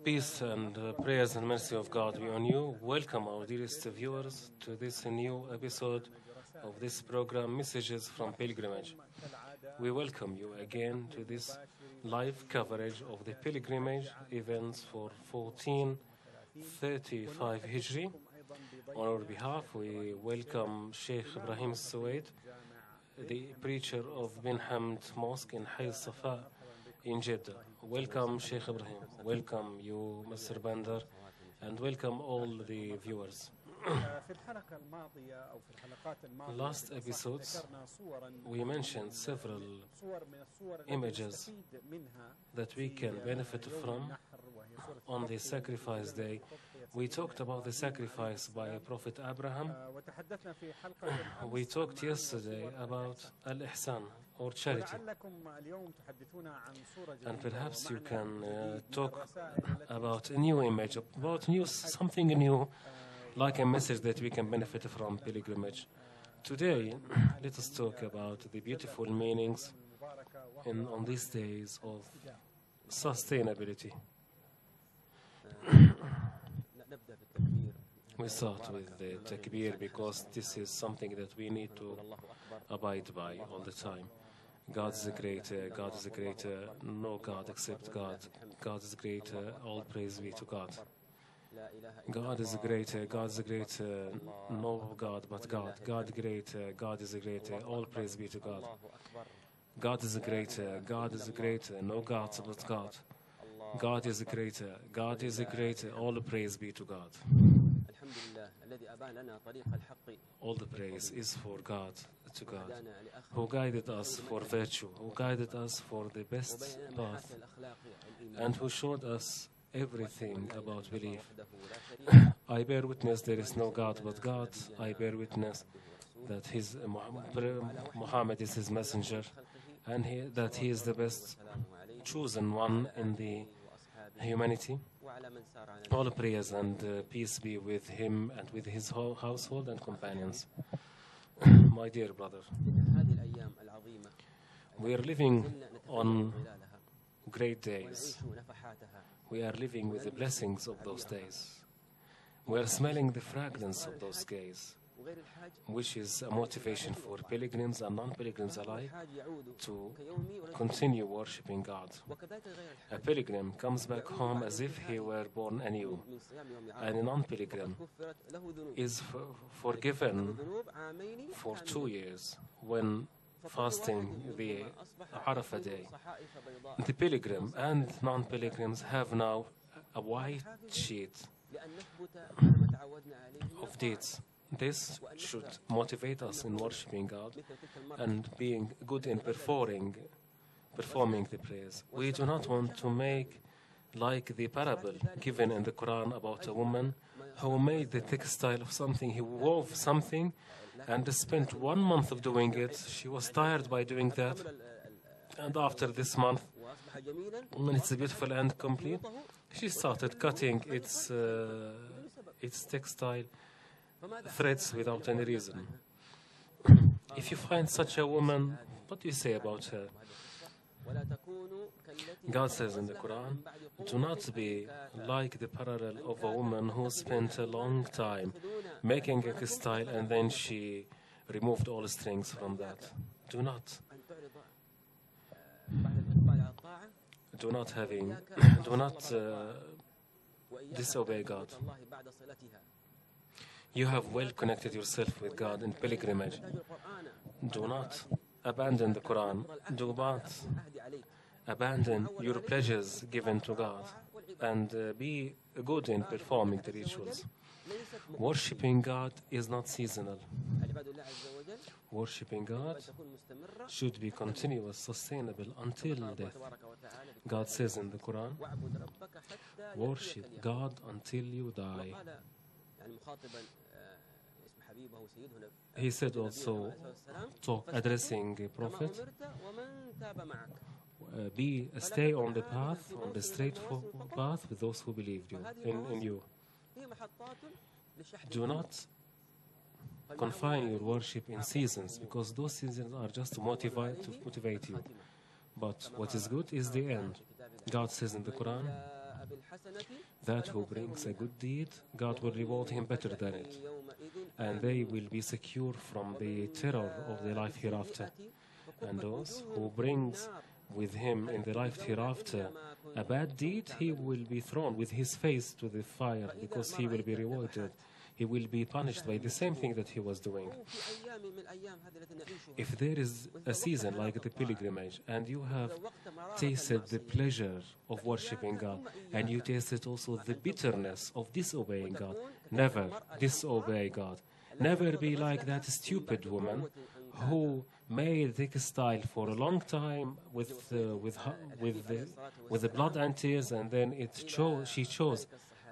Peace and prayers and mercy of God be on you. Welcome, our dearest viewers, to this new episode of this program, Messages from Pilgrimage. We welcome you again to this live coverage of the pilgrimage events for 1435 Hijri. On our behalf, we welcome Sheikh Ibrahim Suwaid, the preacher of Bin Hamd Mosque in Hayy Safa in Jeddah. Welcome, Sheikh Ibrahim. Welcome you, Mr. Bandar, and welcome all the viewers. Last episodes, we mentioned several images that we can benefit from on the sacrifice day. We talked about the sacrifice by Prophet Abraham. We talked yesterday about al-ihsan, or charity. And perhaps you can talk about a new image, about something new, like a message that we can benefit from pilgrimage. Today, let us talk about the beautiful meanings on these days of sustainability. We start with the takbir because this is something that we need to abide by all the time. God is greater, God is greater, no God except God. God is greater, all praise be to God. God is greater, God is greater, no God but God. God greater, God is greater, all praise be to God. God is greater, God is greater, no God but God. God is greater, God is greater, all praise be to God. All the praise is for God, to God, who guided us for virtue, who guided us for the best path, and who showed us everything about belief. I bear witness there is no God but God. I bear witness that Muhammad is his messenger, and that he is the best chosen one in the humanity. All praise and peace be with him and with his whole household and companions. My dear brother, we are living on great days. We are living with the blessings of those days. We are smelling the fragrance of those days, which is a motivation for pilgrims and non-pilgrims alike to continue worshipping God. A pilgrim comes back home as if he were born anew, and a non-pilgrim is forgiven for 2 years when fasting the Arafah day. The pilgrim and non-pilgrims have now a white sheet of deeds. This should motivate us in worshipping God and being good in performing the prayers. We do not want to make like the parable given in the Quran about a woman who made the textile of something. He wove something and spent 1 month of doing it. She was tired by doing that. And after this month, when it's beautiful and complete, she started cutting its textile threads without any reason. If you find such a woman, what do you say about her? God says in the Quran, do not be like the parallel of a woman who spent a long time making a textile and then she removed all strings from that. Do not disobey God. You have well connected yourself with God in pilgrimage. Do not abandon the Quran. Do not abandon your pledges given to God. And be good in performing the rituals. Worshipping God is not seasonal. Worshipping God should be continuous, sustainable until death. God says in the Quran, worship God until you die. He said also, addressing a prophet, stay on the path, on the straight path with those who believed in you. Do not confine your worship in seasons, because those seasons are just to motivate you. But what is good is the end. God says in the Quran that who brings a good deed, God will reward him better than it. And they will be secure from the terror of the life hereafter. And those who brings with him in the life hereafter a bad deed, he will be thrown with his face to the fire because he will be rewarded. He will be punished by the same thing that he was doing. If there is a season like the pilgrimage and you have tasted the pleasure of worshipping God and you tasted also the bitterness of disobeying God, never disobey God. Never be like that stupid woman who made textile for a long time with the blood and tears, and then she chose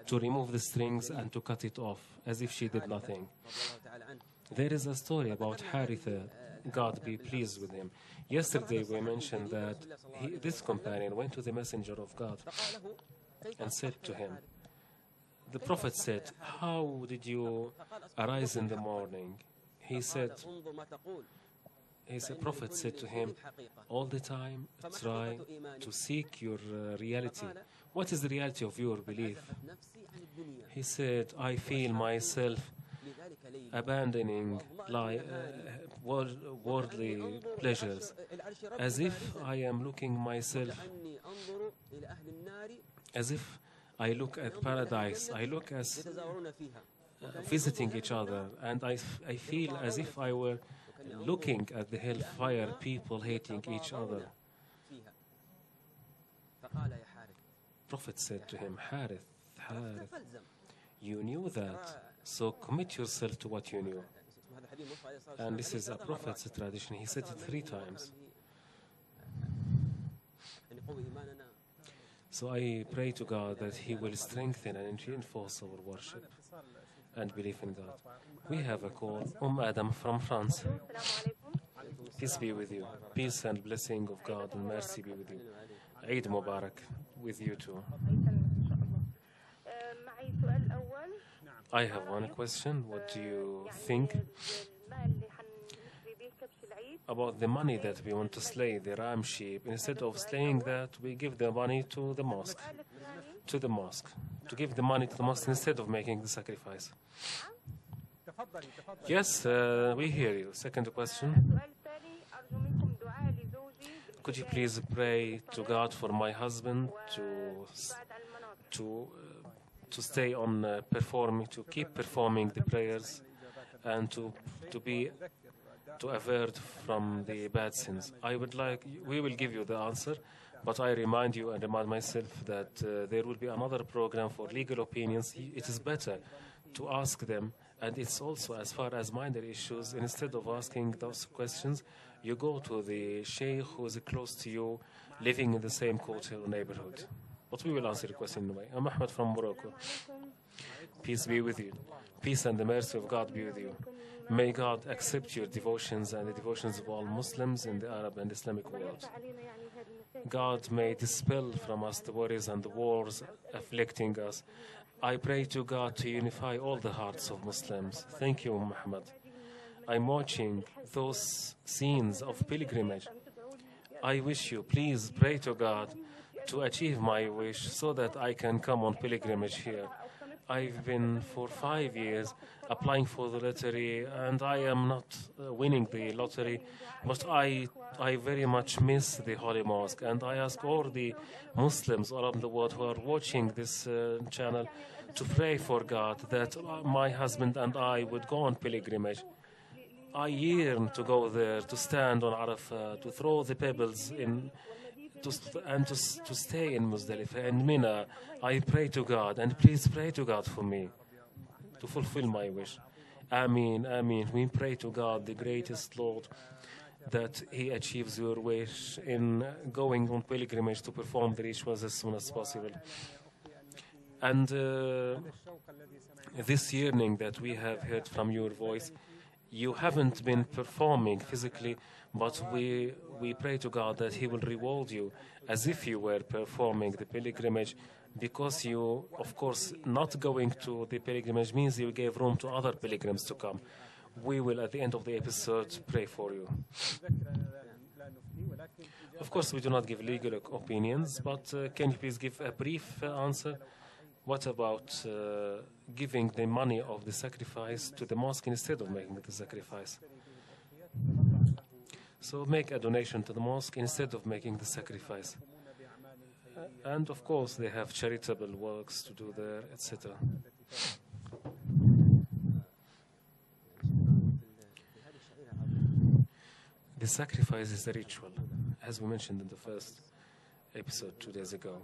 to remove the strings and to cut it off as if she did nothing. There is a story about Haritha, God be pleased with him. Yesterday we mentioned that this companion went to the messenger of God and said to him, the Prophet said, how did you arise in the morning? Prophet said to him, all the time try to seek your reality. What is the reality of your belief? He said, I feel myself abandoning worldly pleasures, as if I am looking myself, as if I look at paradise, I look as visiting each other, and I feel as if I were looking at the hellfire, people hating each other. Prophet said to him, Harith, you knew that, so commit yourself to what you knew. And this is a Prophet's tradition. He said it 3 times. So I pray to God that He will strengthen and reinforce our worship and belief in God. We have a call. Adam from France. Peace be with you. Peace and blessing of God and mercy be with you. Eid Mubarak with you too. I have one question. What do you think about the money that we want to slay the ram sheep? Instead of slaying that, we give the money to the mosque. To give the money to the mosque instead of making the sacrifice. Yes, we hear you. Second question. Could you please pray to God for my husband to stay on performing, to keep performing the prayers, and to avert from the bad sins? We will give you the answer, but I remind you and remind myself that there will be another program for legal opinions. It is better to ask them, and it's also as far as minor issues, instead of asking those questions, you go to the sheikh who is close to you, living in the same quarter or neighborhood. But we will answer the question anyway. I'm Ahmed from Morocco. Peace be with you. Peace and the mercy of God be with you. May God accept your devotions and the devotions of all Muslims in the Arab and Islamic world. God may dispel from us the worries and the wars afflicting us. I pray to God to unify all the hearts of Muslims. Thank you, Muhammad. I'm watching those scenes of pilgrimage. I wish you, please pray to God to achieve my wish so that I can come on pilgrimage here. I've been for 5 years applying for the lottery, and I am not winning the lottery, but I very much miss the Holy Mosque, and I ask all the Muslims around the world who are watching this channel to pray for God that my husband and I would go on pilgrimage. I yearn to go there, to stand on Arafah, to throw the pebbles in, to stay in Muzdalifah and Mina. I pray to God, and please pray to God for me to fulfill my wish. Ameen, Ameen. We pray to God, the greatest Lord, that He achieves your wish in going on pilgrimage to perform the rituals as soon as possible. And this yearning that we have heard from your voice, you haven't been performing physically, but we pray to God that He will reward you as if you were performing the pilgrimage, because you, of course, not going to the pilgrimage means you gave room to other pilgrims to come. We will, at the end of the episode, pray for you. Of course, we do not give legal opinions, but can you please give a brief answer? What about giving the money of the sacrifice to the mosque instead of making the sacrifice? So make a donation to the mosque instead of making the sacrifice. And of course, they have charitable works to do there, etc. The sacrifice is a ritual, as we mentioned in the first episode 2 days ago.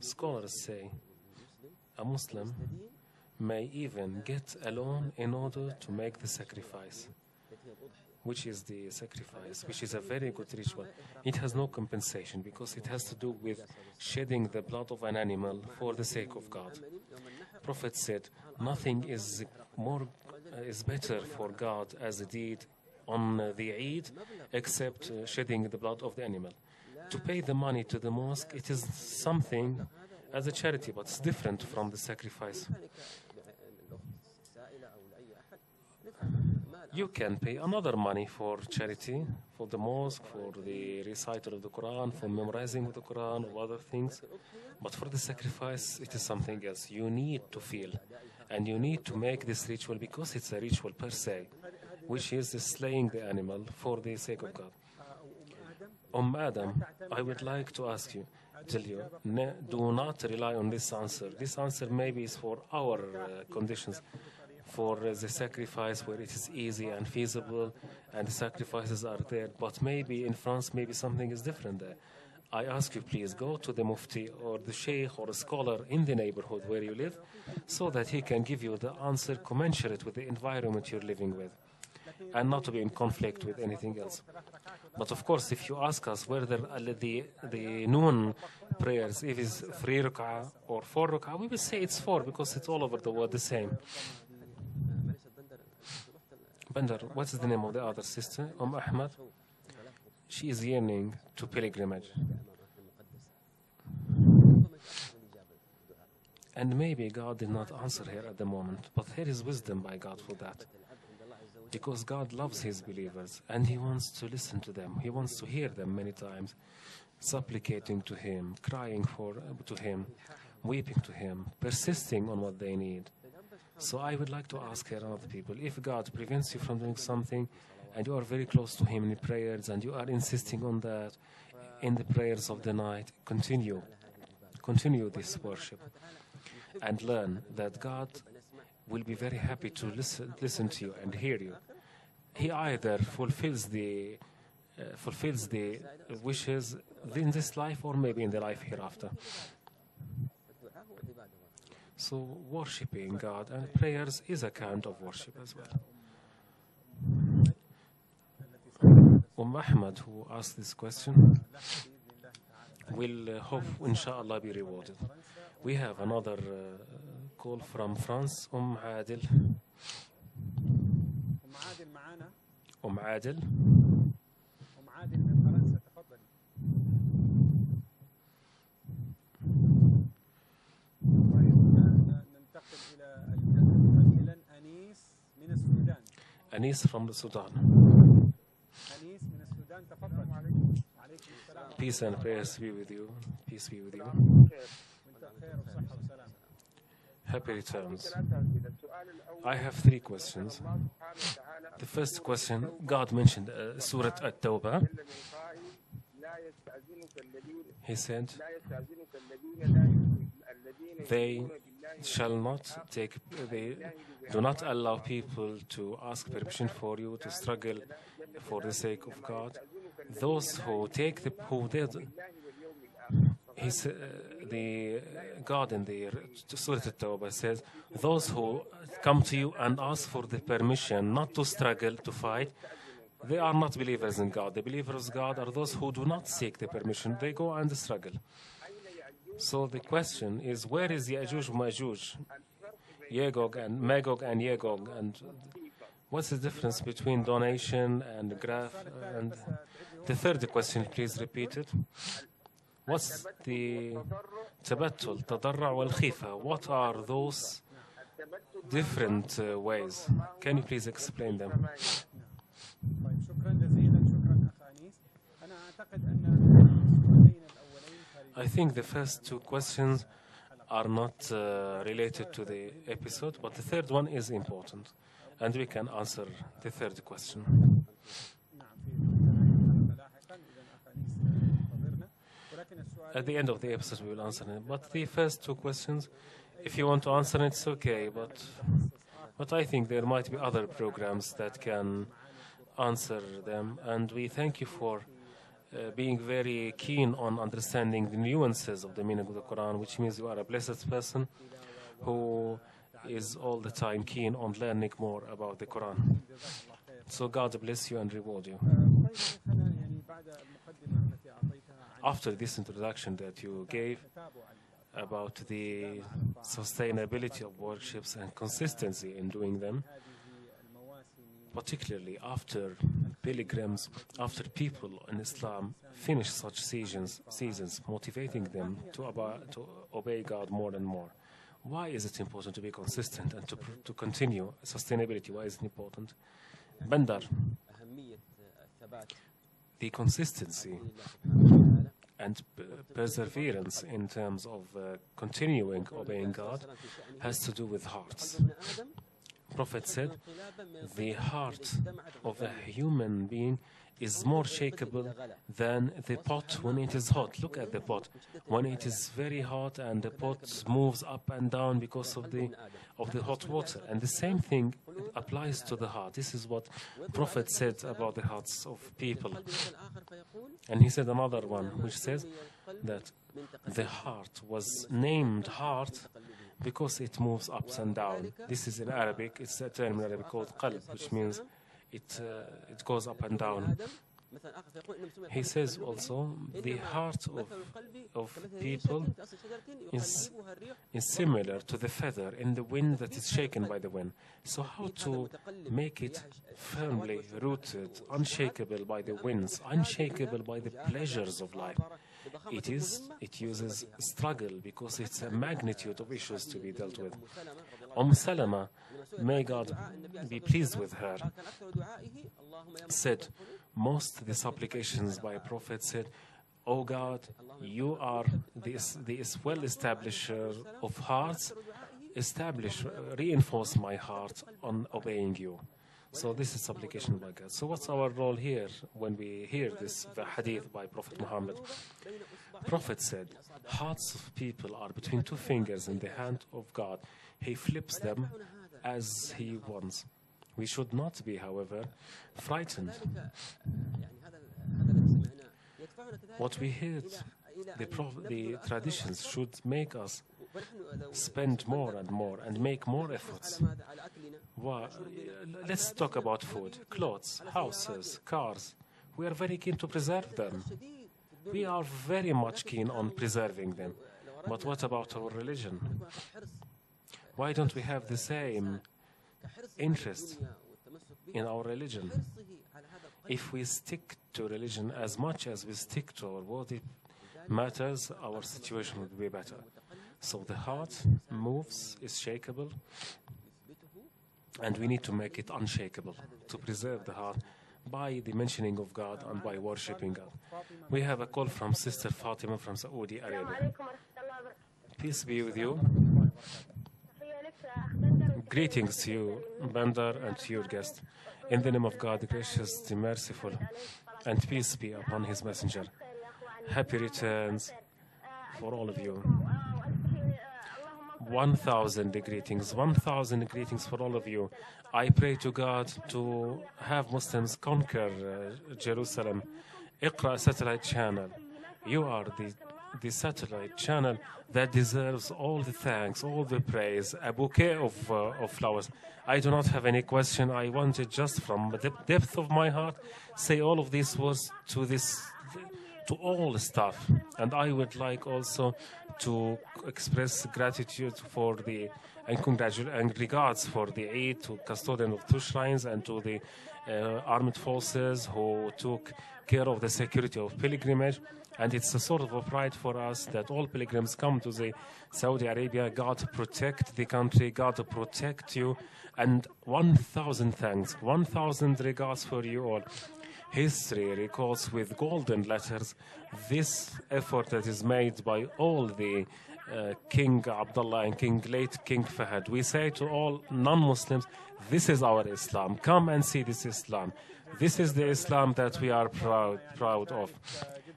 Scholars say a Muslim may even get a loan in order to make the sacrifice, which is the sacrifice, which is a very good ritual. It has no compensation because it has to do with shedding the blood of an animal for the sake of God. Prophet said, nothing is better for God as a deed on the Eid except shedding the blood of the animal. To pay the money to the mosque, it is something as a charity, but it's different from the sacrifice. You can pay another money for charity, for the mosque, for the recital of the Quran, for memorizing the Quran or other things. But for the sacrifice, it is something else. You need to feel, and you need to make this ritual because it's a ritual per se, which is slaying the animal for the sake of God. Adam, I would like to tell you, do not rely on this answer. This answer maybe is for our conditions, for the sacrifice where it is easy and feasible and the sacrifices are there. But maybe in France, maybe something is different there. I ask you, please go to the mufti or the sheikh or a scholar in the neighborhood where you live so that he can give you the answer commensurate with the environment you're living with and not to be in conflict with anything else. But of course, if you ask us whether the noon prayers, if it's 3 rak'ah or 4 rak'ah, we will say it's 4 because it's all over the world the same. Bandar, what is the name of the other sister? Ahmad? She is yearning to pilgrimage. And maybe God did not answer her at the moment, but there is wisdom by God for that. Because God loves His believers and He wants to listen to them. He wants to hear them many times, supplicating to Him, crying to Him, weeping to Him, persisting on what they need. So I would like to ask her and other people, if God prevents you from doing something and you are very close to Him in prayers and you are insisting on that in the prayers of the night, continue this worship and learn that God will be very happy to listen to you and hear you. He either fulfills the wishes in this life or maybe in the life hereafter. So worshipping God and prayers is a kind of worship as well. Ahmad, who asked this question, will hope, inshallah, be rewarded. We have another call from France. Adil. Adil. عادل من فرنسا، تفضلي. ننتقل إلى أنيس من السودان. أنيس from the Sudan. أنيس من السودان، تفضل. وعليكم السلام. Peace and prayers be with you. Peace be with you. وأنت بخير وصحة وسلام. Happy returns. I have 3 questions. The first question, God mentioned Surah At-Tawbah. He said, they do not allow people to ask permission for you to struggle for the sake of God. Those who the God in the Surah At-Tawbah says, those who come to you and ask for the permission not to struggle, to fight, they are not believers in God. The believers in God are those who do not seek the permission. They go and struggle. So the question is, where is Ya'juj Ma'juj, Magog and Yagog, and what's the difference between donation and graph? And the third question, please repeat it. What's the tabattul, tadarra' wal khifa? What are those different ways? Can you please explain them? شكرا جزيلا، شكرا أخ أنيس. أنا I think the first two questions are not related to the episode, but the third one is important, and we can answer the third question. At the end of the episode, we will answer it. But the first two questions, if you want to answer it, it's okay. But I think there might be other programs that can answer them. And we thank you for being very keen on understanding the nuances of the meaning of the Quran, which means you are a blessed person who is all the time keen on learning more about the Quran. So God bless you and reward you. After this introduction that you gave about the sustainability of worships and consistency in doing them, particularly after pilgrims, after people in Islam finish such seasons motivating them to obey God more and more. Why is it important to be consistent and to continue sustainability? Why is it important? Bandar, the consistency and perseverance in terms of continuing obeying God has to do with hearts. Prophet said, the heart of a human being is more shakeable than the pot when it is hot. Look at the pot. When it is very hot and the pot moves up and down because of the hot water. And the same thing applies to the heart. This is what Prophet said about the hearts of people. And he said another one, which says that the heart was named heart because it moves ups and down. This is in Arabic. It's a term in Arabic called qalb, which means it goes up and down. He says also the heart of people is similar to the feather in the wind that is shaken by the wind. So how to make it firmly rooted, unshakable by the winds, unshakable by the pleasures of life? It uses struggle because it's a magnitude of issues to be dealt with. Salama, may God be pleased with her, said, most of the supplications by Prophet said, "O God, you are the well-establisher of hearts, reinforce my heart on obeying you." So this is supplication by God. So what's our role here when we hear the hadith by Prophet Muhammad? Prophet said, hearts of people are between two fingers in the hand of God. He flips them as he wants. We should not be, however, frightened. What we heard, the traditions should make us spend more and more and make more efforts. Well, let's talk about food, clothes, houses, cars. We are very keen to preserve them. We are very much keen on preserving them. But what about our religion? Why don't we have the same interest in our religion? If we stick to religion as much as we stick to our worldly matters, our situation would be better. So the heart moves, is shakeable, and we need to make it unshakable, to preserve the heart by the mentioning of God and by worshipping God. We have a call from Sister Fatima from Saudi Arabia. Peace be with you. Greetings to you, Bandar, and to your guest. In the name of God, the gracious, the merciful, and peace be upon his messenger. Happy returns for all of you. 1,000 greetings, 1,000 greetings for all of you. I pray to God to have Muslims conquer Jerusalem. Iqra satellite channel. You are the satellite channel that deserves all the thanks, all the praise, a bouquet of flowers. I do not have any question. I wanted just from the depth of my heart say all of these words to all the staff. And I would like also to express gratitude for and regards for the aid to custodian of two shrines and to the armed forces who took care of the security of pilgrimage. And it's a sort of a pride for us that all pilgrims come to the Saudi Arabia. God protect the country, God protect you, and 1,000 thanks, 1,000 regards for you all. History records with golden letters this effort that is made by all the King Abdullah and late King Fahad. We say to all non-Muslims, this is our Islam. Come and see this Islam. This is the Islam that we are proud of.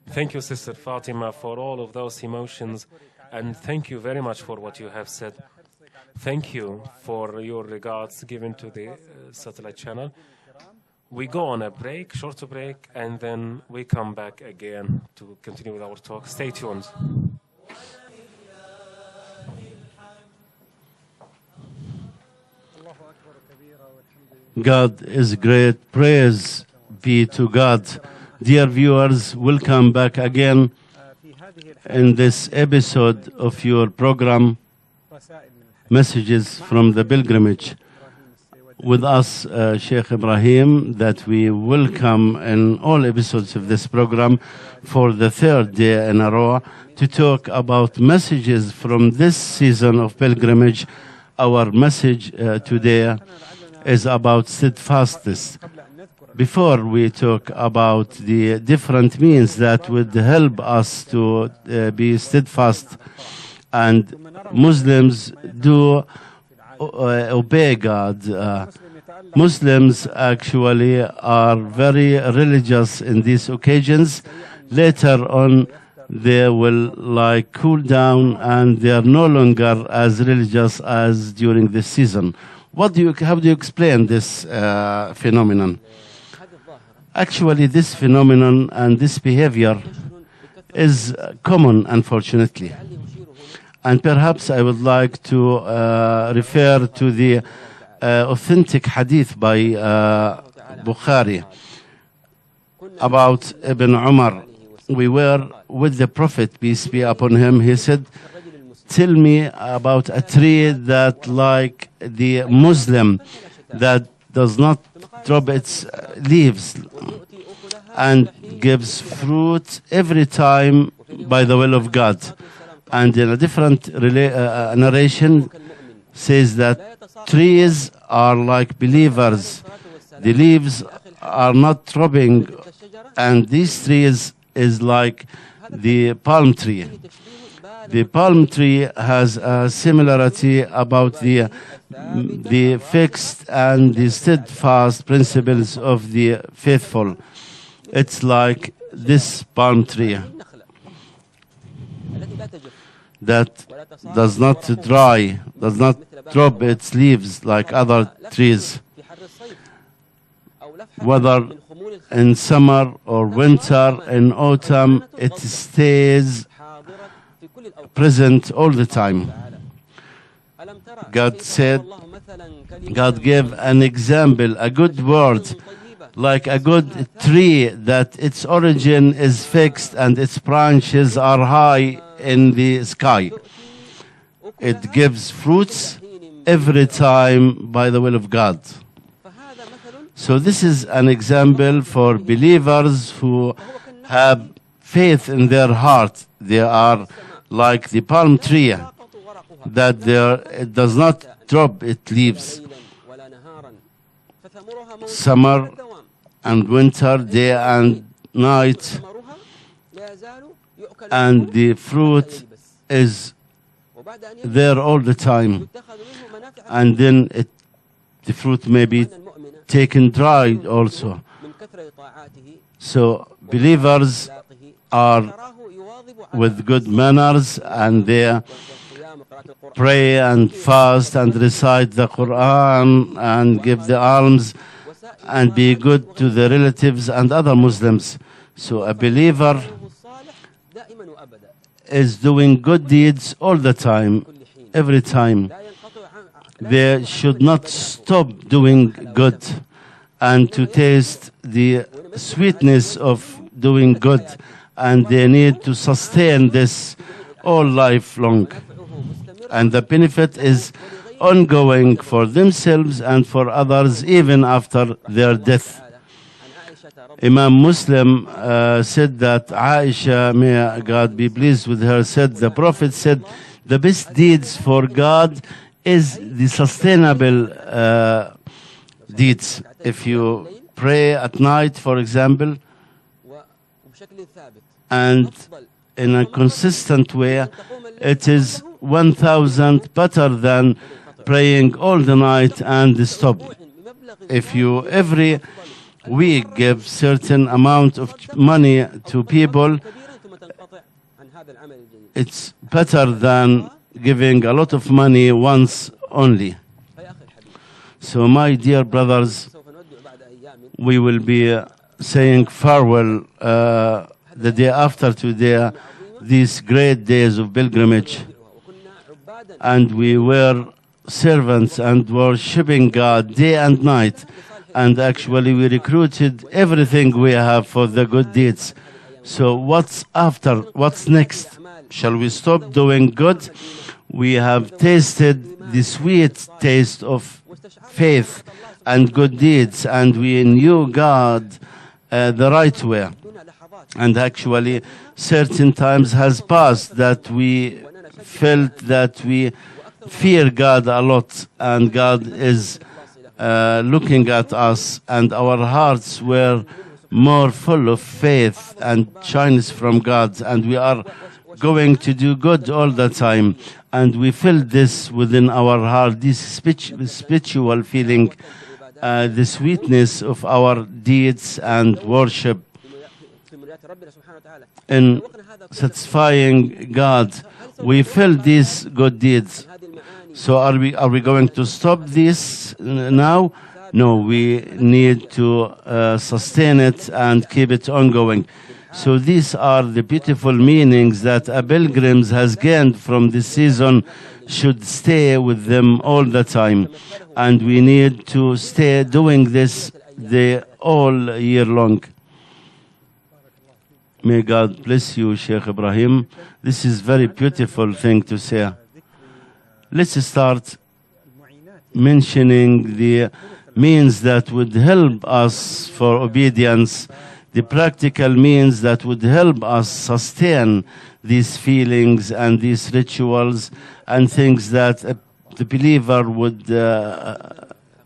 Thank you, Sister Fatima, for all of those emotions, and thank you very much for what you have said. Thank you for your regards given to the satellite channel. We go on a break, short break, and then we come back again to continue with our talk. Stay tuned. God is great. Praise be to God. Dear viewers, welcome back again in this episode of your program, Messages from the Pilgrimage. With us, Sheikh Ibrahim, that we welcome in all episodes of this program for the third day in a row to talk about messages from this season of pilgrimage. Our message today is about steadfastness. Before we talk about the different means that would help us to be steadfast, and Muslims do obey God. Muslims actually are very religious in these occasions. Later on, they will cool down, and they are no longer as religious as during this season. How do you explain this phenomenon? Actually, this phenomenon and this behavior is common, unfortunately. And perhaps I would like to refer to the authentic hadith by Bukhari about Ibn Umar. We were with the Prophet, peace be upon him. He said, tell me about a tree that, like the Muslim, that does not drop its leaves and gives fruit every time by the will of God. And in a different narration says that trees are like believers. The leaves are not dropping, and these trees is like the palm tree. The palm tree has a similarity about the fixed and the steadfast principles of the faithful. It's like this palm tree that does not dry, does not drop its leaves like other trees. Whether in summer or winter, in autumn, it stays present all the time. God said, God gave an example, a good word, like a good tree that its origin is fixed and its branches are high in the sky. It gives fruits every time by the will of God. So this is an example for believers who have faith in their heart. They are like the palm tree that it does not drop its leaves. Summer and winter, day and night, and the fruit is there all the time. And then the fruit may be taken dry also. So believers are with good manners, and they pray and fast and recite the Quran and give the alms and be good to the relatives and other Muslims. So a believer is doing good deeds all the time, every time. They should not stop doing good and to taste the sweetness of doing good, and they need to sustain this all life long. And the benefit is ongoing for themselves and for others even after their death. Imam Muslim said that Aisha, may God be pleased with her, said the Prophet said the best deeds for God is the sustainable deeds. If you pray at night, for example, وبشكل ثابت and أفضل in a consistent way, it is 1,000 better than praying all the night and stop. If you every week give certain amount of money to people, كبيرا ثم تنقطع عن هذا العمل الجيد. it's better than giving a lot of money once only. فيا أخي الحبيب So my dear brothers, سوف نودع بعد أيام we will be saying farewell the day after today, these great days of pilgrimage. وكنا عبادا And we were servants and worshipping God day and night. And actually we recruited everything we have for the good deeds. So what's after? What's next? Shall we stop doing good? We have tasted the sweet taste of faith and good deeds, and we knew God the right way. دون لحظات And actually certain times has passed that we felt that we fear God a lot, and God is looking at us, and our hearts were more full of faith and shyness from God, and we are going to do good all the time. And we feel this within our heart, this spiritual feeling, the sweetness of our deeds and worship في مناجاة ربنا سبحانه وتعالى. in satisfying God. We feel these good deeds. هذه المعاني So are we going to stop this now? No, we need to sustain it and keep it ongoing. So these are the beautiful meanings that a pilgrim has gained from this season, should stay with them all the time. And we need to stay doing this the all year long. May God bless you, Sheikh Ibrahim. This is very beautiful thing to say. Let's start mentioning the means that would help us for obedience, the practical means that would help us sustain these feelings and these rituals and things that the believer would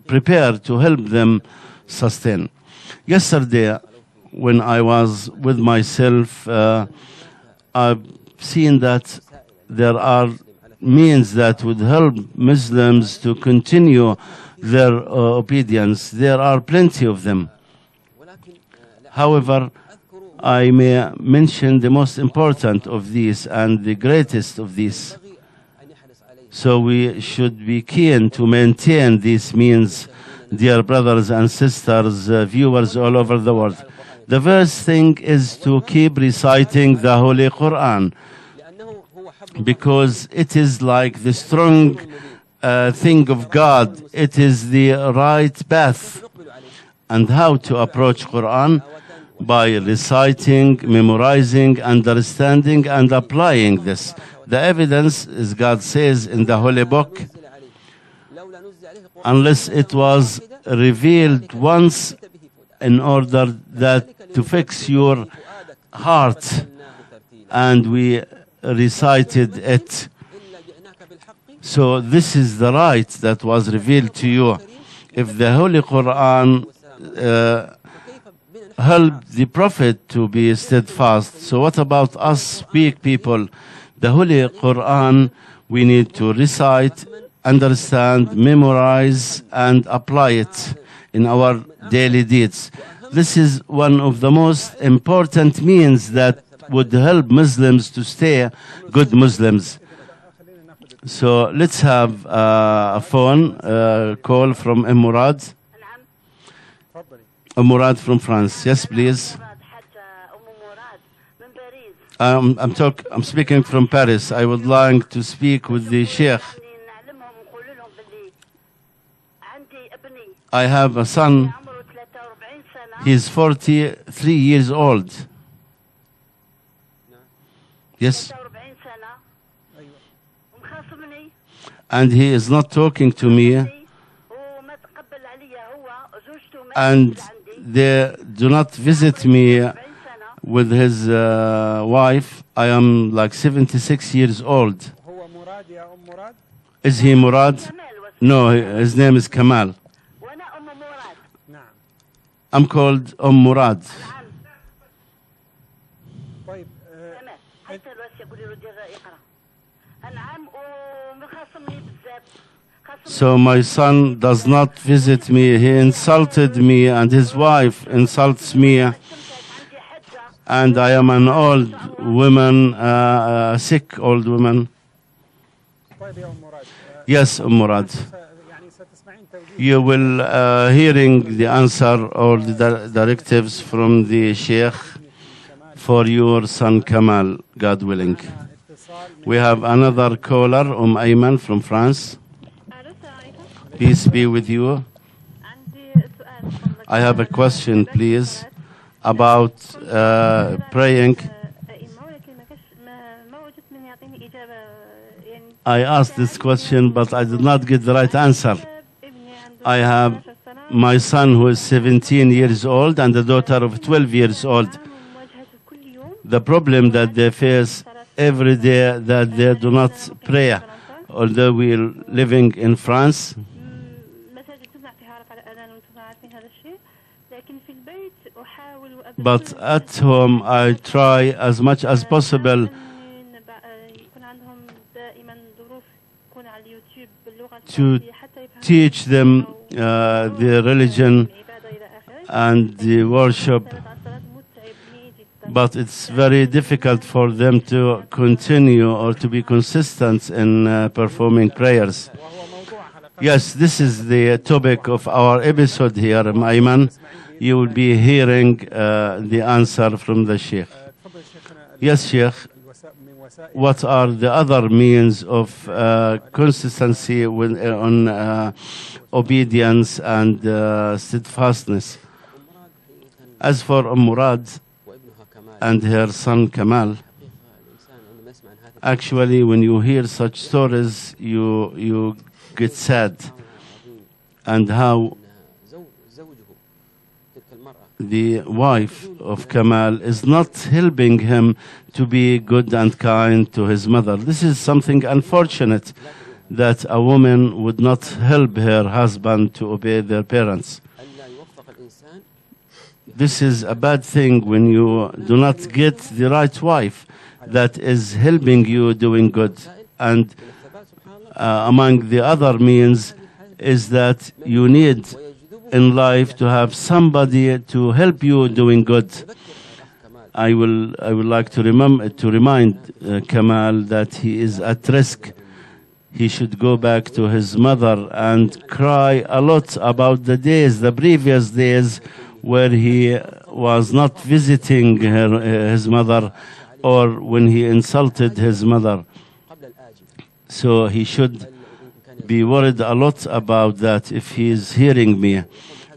prepare to help them sustain. Yesterday, when I was with myself, I've seen that there are means that would help Muslims to continue their obedience. There are plenty of them. However, I may mention the most important of these and the greatest of these. So we should be keen to maintain these means, dear brothers and sisters, viewers all over the world. The first thing is to keep reciting the Holy Quran, because it is like the strong thing of God. It is the right path. And how to approach Quran? By reciting, memorizing, understanding, and applying this. The evidence is God says in the Holy Book, unless it was revealed once in order that to fix your heart, and we recited it. So this is the right that was revealed to you. If the Holy Quran helped the Prophet to be steadfast, so what about us weak people? The Holy Quran we need to recite, understand, memorize, and apply it in our daily deeds. This is one of the most important means that would help Muslims to stay good Muslims. So let's have a phone call from Murad. Murad from France. Yes, please. I'm speaking from Paris. I would like to speak with the Sheikh. I have a son. He's 43 years old. Yes. And he is not talking to me. And they do not visit me with his wife. I am like 76 years old. Is he Murad? No, his name is Kamal. I'm called Murad. طيب تمام حتى الواسع قولي له دير يقرا نعم ومخاصمني بزاف So my son does not visit me. He insulted me, and his wife insults me. عندي حجه And I am an old woman, sick old woman. طيب يا ام مراد Yes, Murad. يعني ستسمعين توجيه You will hearing the answer or the directives from the Sheikh for your son Kamal, God willing. اتصال We have another caller, Ayman from France. الو السلام عليكم Peace be with you. عندي سؤال فضلك. I have a question, please, about praying. أئمة ولكن ما وجدت من يعطيني إجابة يعني I asked this question, but I did not get the right answer. ابني عنده I have 12 سنة my son who is 17 years old and a daughter of 12 years old. ومواجهته كل يوم The problem that they face every day that they do not pray. Although we're living in France, مساجد تمنع طهارة على الأذان وأنتم عارفين هذا الشيء لكن في البيت أحاول but at home I try as much as possible يكون عندهم دائما ظروف يكون على اليوتيوب باللغة to الفارسية حتى يفهموا teach them the religion العبادة إلى آخره. and the worship, الصلاة على الصلاة متعبني جدا. but it's very difficult for them to continue or to be consistent in performing prayers. وهو موضوع حلقة Yes, this is the topic of our episode here, Ayman. You will be hearing the answer from the Sheikh. تفضل شيخنا Yes, Sheikh. من وسائل What are the other means of consistency on obedience and steadfastness? As for Murad وابنها كمال and her son Kamal, الإنسان عندما يسمع عن هذه actually when you hear such stories, you get sad. And how زوجه تلك المرأة the wife of Kamal is not helping him to be good and kind to his mother. This is something unfortunate that a woman would not help her husband to obey their parents. ألا يوفق الإنسان This is a bad thing when you do not get the right wife that is helping you doing good. And الثبات سبحان الله among the other means is that you need ويجذبه in life to have somebody to help you doing good. يذكر الأخ كمال I would like to remind Kamal that he is at risk. He should go back to his mother and cry a lot about the previous days where he was not visiting his mother or when he insulted his mother. قبل الآجل So he should بل إن كان be worried a lot about that if he is hearing me,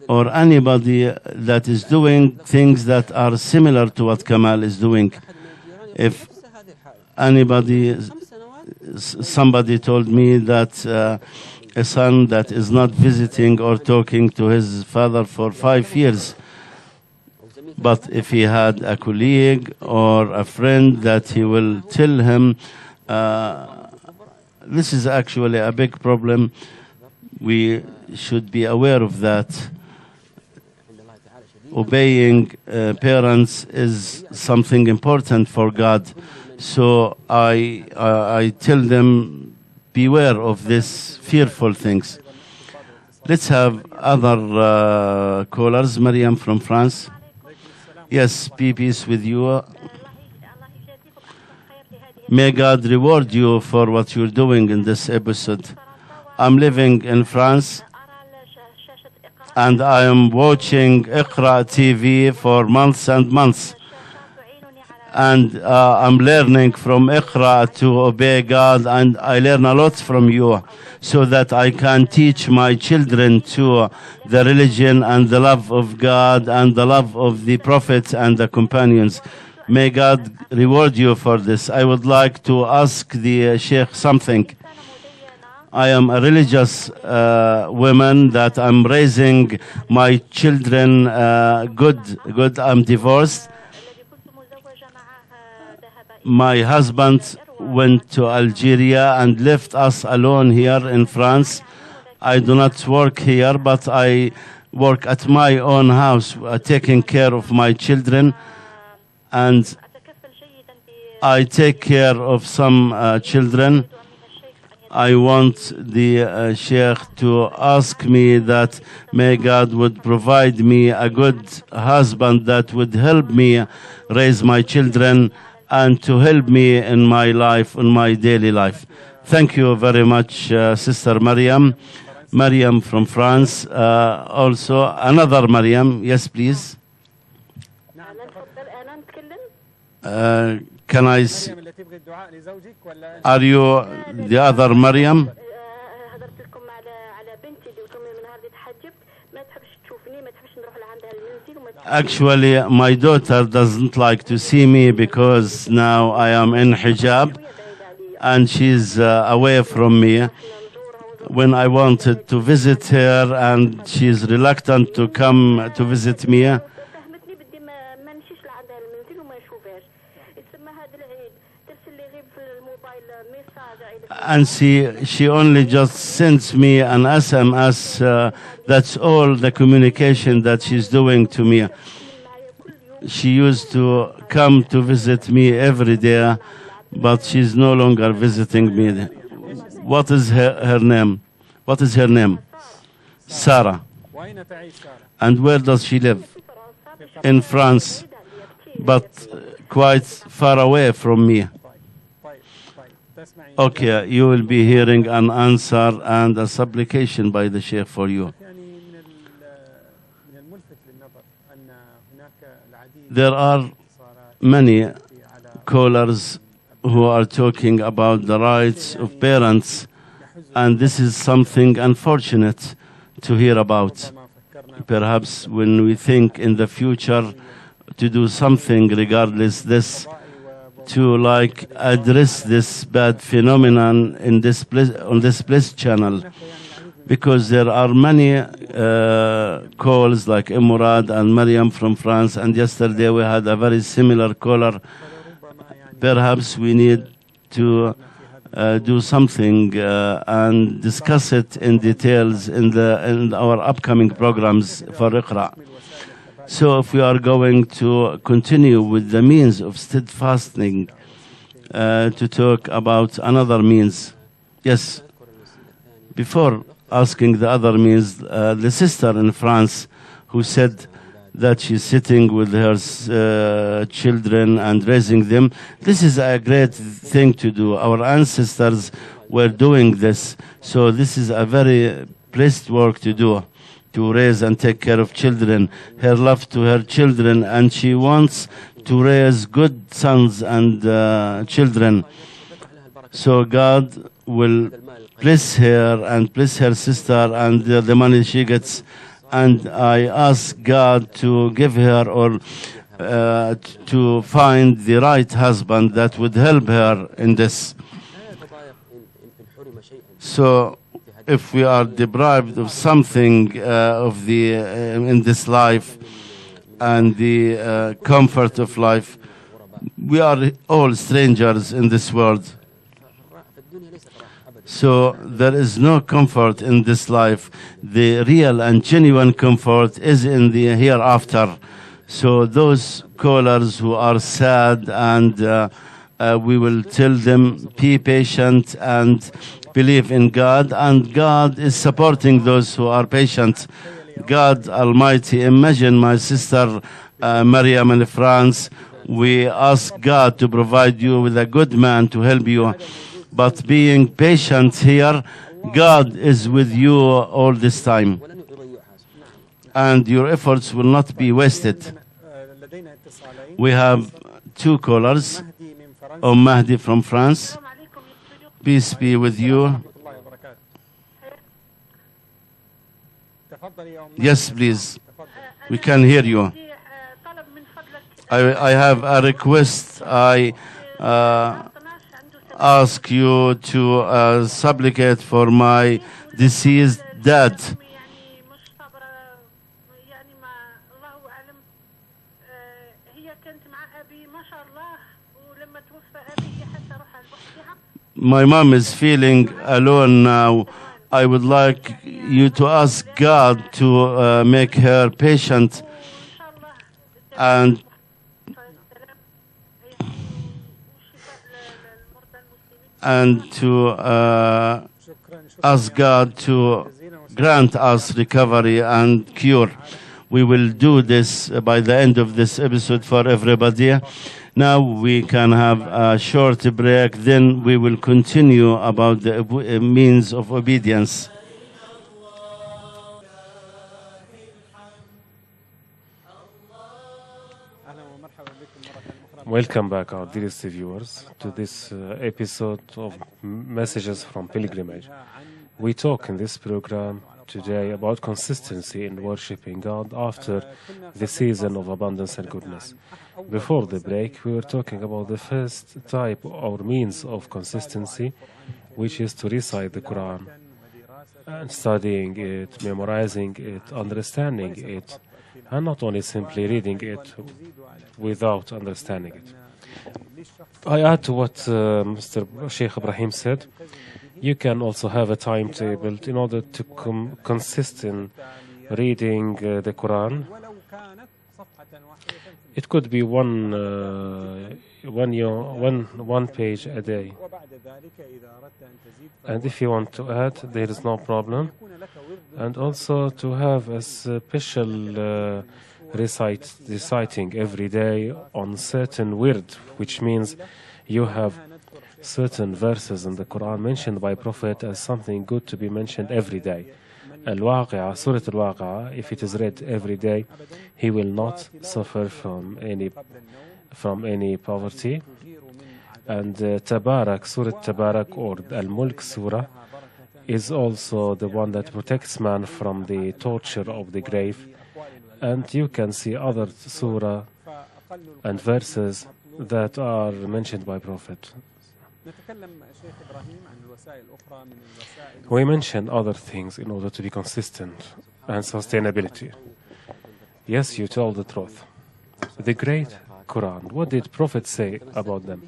or anybody that is doing things that are similar to what Kamal is doing. أحد من الجيران If يقول نفس هذه الحالة anybody, 5 سنوات somebody told me that a son that is not visiting or talking to his father for 5 years, أو زميل but if he had a colleague or a friend that he will tell him, this is actually a big problem. We should be aware of that. عند الله تعالى شديد Obeying parents is something important for God. So I tell them, beware of these fearful things. Let's have other callers. Mariam from France. Yes, peace with you. الله يجازيكم أحسن خير لهذه May God reward you for what you're doing in this episode. I'm living in France أرى شاشة إقراء and I am watching Iqra TV for months and months. تعينني على And I'm learning from Iqra to obey God, and I learn a lot from you so that I can teach my children to the religion and the love of God and the love of the prophets and the companions. May God reward you for this. I would like to ask the Sheikh something. I am a religious woman that I'm raising my children good. I'm divorced. الذي كنت مزوجة معه ذهب My husband went to Algeria and left us alone here in France. I do not work here, but I work at my own house, taking care of my children, and أتكفل جيدا I take care of some children. من الشيخ أن I want the Sheikh to ask me that may God would provide me a good husband that would help me raise my children and to help me in my life, in my daily life. Thank you very much, Sister Mariam. Mariam from France. Also, another Mariam. Yes, please. أنا نفضل أنا نتكلم. Can I... مريم اللي تبغي الدعاء لزوجك ولا Are you the other Mariam? هضرت لكم على بنتي اللي وتمي من نهار اللي تحجبت ما تحبش تشوفني ما تحبش نروح لعندها المنزل وما تحبش Actually, my daughter doesn't like to see me because now I am in hijab بعيدة عليا. and she's away from me. نزورها When I wanted to visit her and she's reluctant to come to visit me, فهمتني بدي ما نمشيش لعندها المنزل وما نشوفهاش. يسمى هذا العيد ترسل لي غير في الموبايل ميساج and she only just sends me an SMS. That's all the communication that she's doing to me. معايا كل يوم. She used to come to visit me every day, but she's no longer visiting me. What is her name? What is her name? Sarah. وأين تعيش سارة؟ And where does she live? In France, but quite far away from me. طيب طيب تسمعي. Okay, you will be hearing an answer and a supplication by the Sheikh for you. يعني من الملفت للنظر أن هناك العديد There are من الاتصالات many على callers who are talking about the rights of parents, and this is something unfortunate to hear about. ما فكرنا Perhaps when we think in the future to do something regardless this, to like address this bad phenomenon in this on this Bliss channel, because there are many calls like Imurad and Mariam from France, and yesterday we had a very similar caller. Perhaps we need to do something and discuss it in details in our upcoming programs for Iqra. So if we are going to continue with the means of steadfasting, to talk about another means. Yes, before asking the other means, the sister in France who said that she's sitting with her children and raising them. This is a great thing to do. Our ancestors were doing this. So this is a very blessed work to do, to raise and take care of children, her love to her children, and she wants to raise good sons and children. So God will bless her and bless her sister and the money she gets. And I ask God to give her or to find the right husband that would help her in this. So if we are deprived of something of the in this life and the comfort of life, we are all strangers in this world. So there is no comfort in this life. The real and genuine comfort is in the hereafter. So those callers who are sad, and we will tell them, be patient and believe in God, and God is supporting those who are patient. God Almighty, imagine my sister Mariam in France. We ask God to provide you with a good man to help you. But being patient here, God is with you all this time. And your efforts will not be wasted. لدينا اتصالين. We have two callers. مهدي من فرنسا. Mahdi from France. السلام عليكم يا استوديو. Peace be with you. ورحمة الله وبركاته. تفضل يا أم. Yes, please. تفضل. We can hear you. عندي طلب من فضلك. I have a request. I 12 عنده ask you to supplicate for my deceased dad. يعني مش صابرة يعني ما الله أعلم. هي كانت مع أبي ما شاء الله ولما توفى أبي هي حتى روح على لوحدها. My mom is feeling alone now I would like you to ask God to make her patient وان شاء الله and السلام والشفاء للمرضى المسلمين. and to شكرا ask God to grant us recovery and cure. We will do this by the end of this episode for everybody. Now we can have a short break, then we will continue about the means of obedience. اهلا ومرحبا بكم مره اخرى. Welcome back, our dearest viewers, to this episode of Messages from Pilgrimage. We talk in this program today about consistency in worshiping God after the season of abundance and goodness. Before the break, we were talking about the first type or means of consistency, which is to recite the Quran and studying it, memorizing it, understanding it, and not only simply reading it without understanding it. I add to what Mr. Sheikh Ibrahim said. You can also have a timetable in order to consist in reading the Quran. ولو كانت صفحه واحده في It could be one page a day. وبعد ذلك اذا اردت ان تزيد And if you want to add, there is no problem. فيكون لك ورد And also to have a special reciting every day on certain word, which means you have certain verses in the Quran mentioned by Prophet as something good to be mentioned every day. Al-Waqi'ah, Surah Al-Waqi'ah, if it is read every day, he will not suffer from any poverty. And Tabarak, Surah Tabarak or Al-Mulk Surah is also the one that protects man from the torture of the grave. And you can see other surah and verses that are mentioned by Prophet. نتكلم شيخ ابراهيم عن الوسائل الاخرى من الوسائل We mention other things in order to be consistent and sustainability. Yes, you tell the truth. The great Quran, what did Prophet say about them?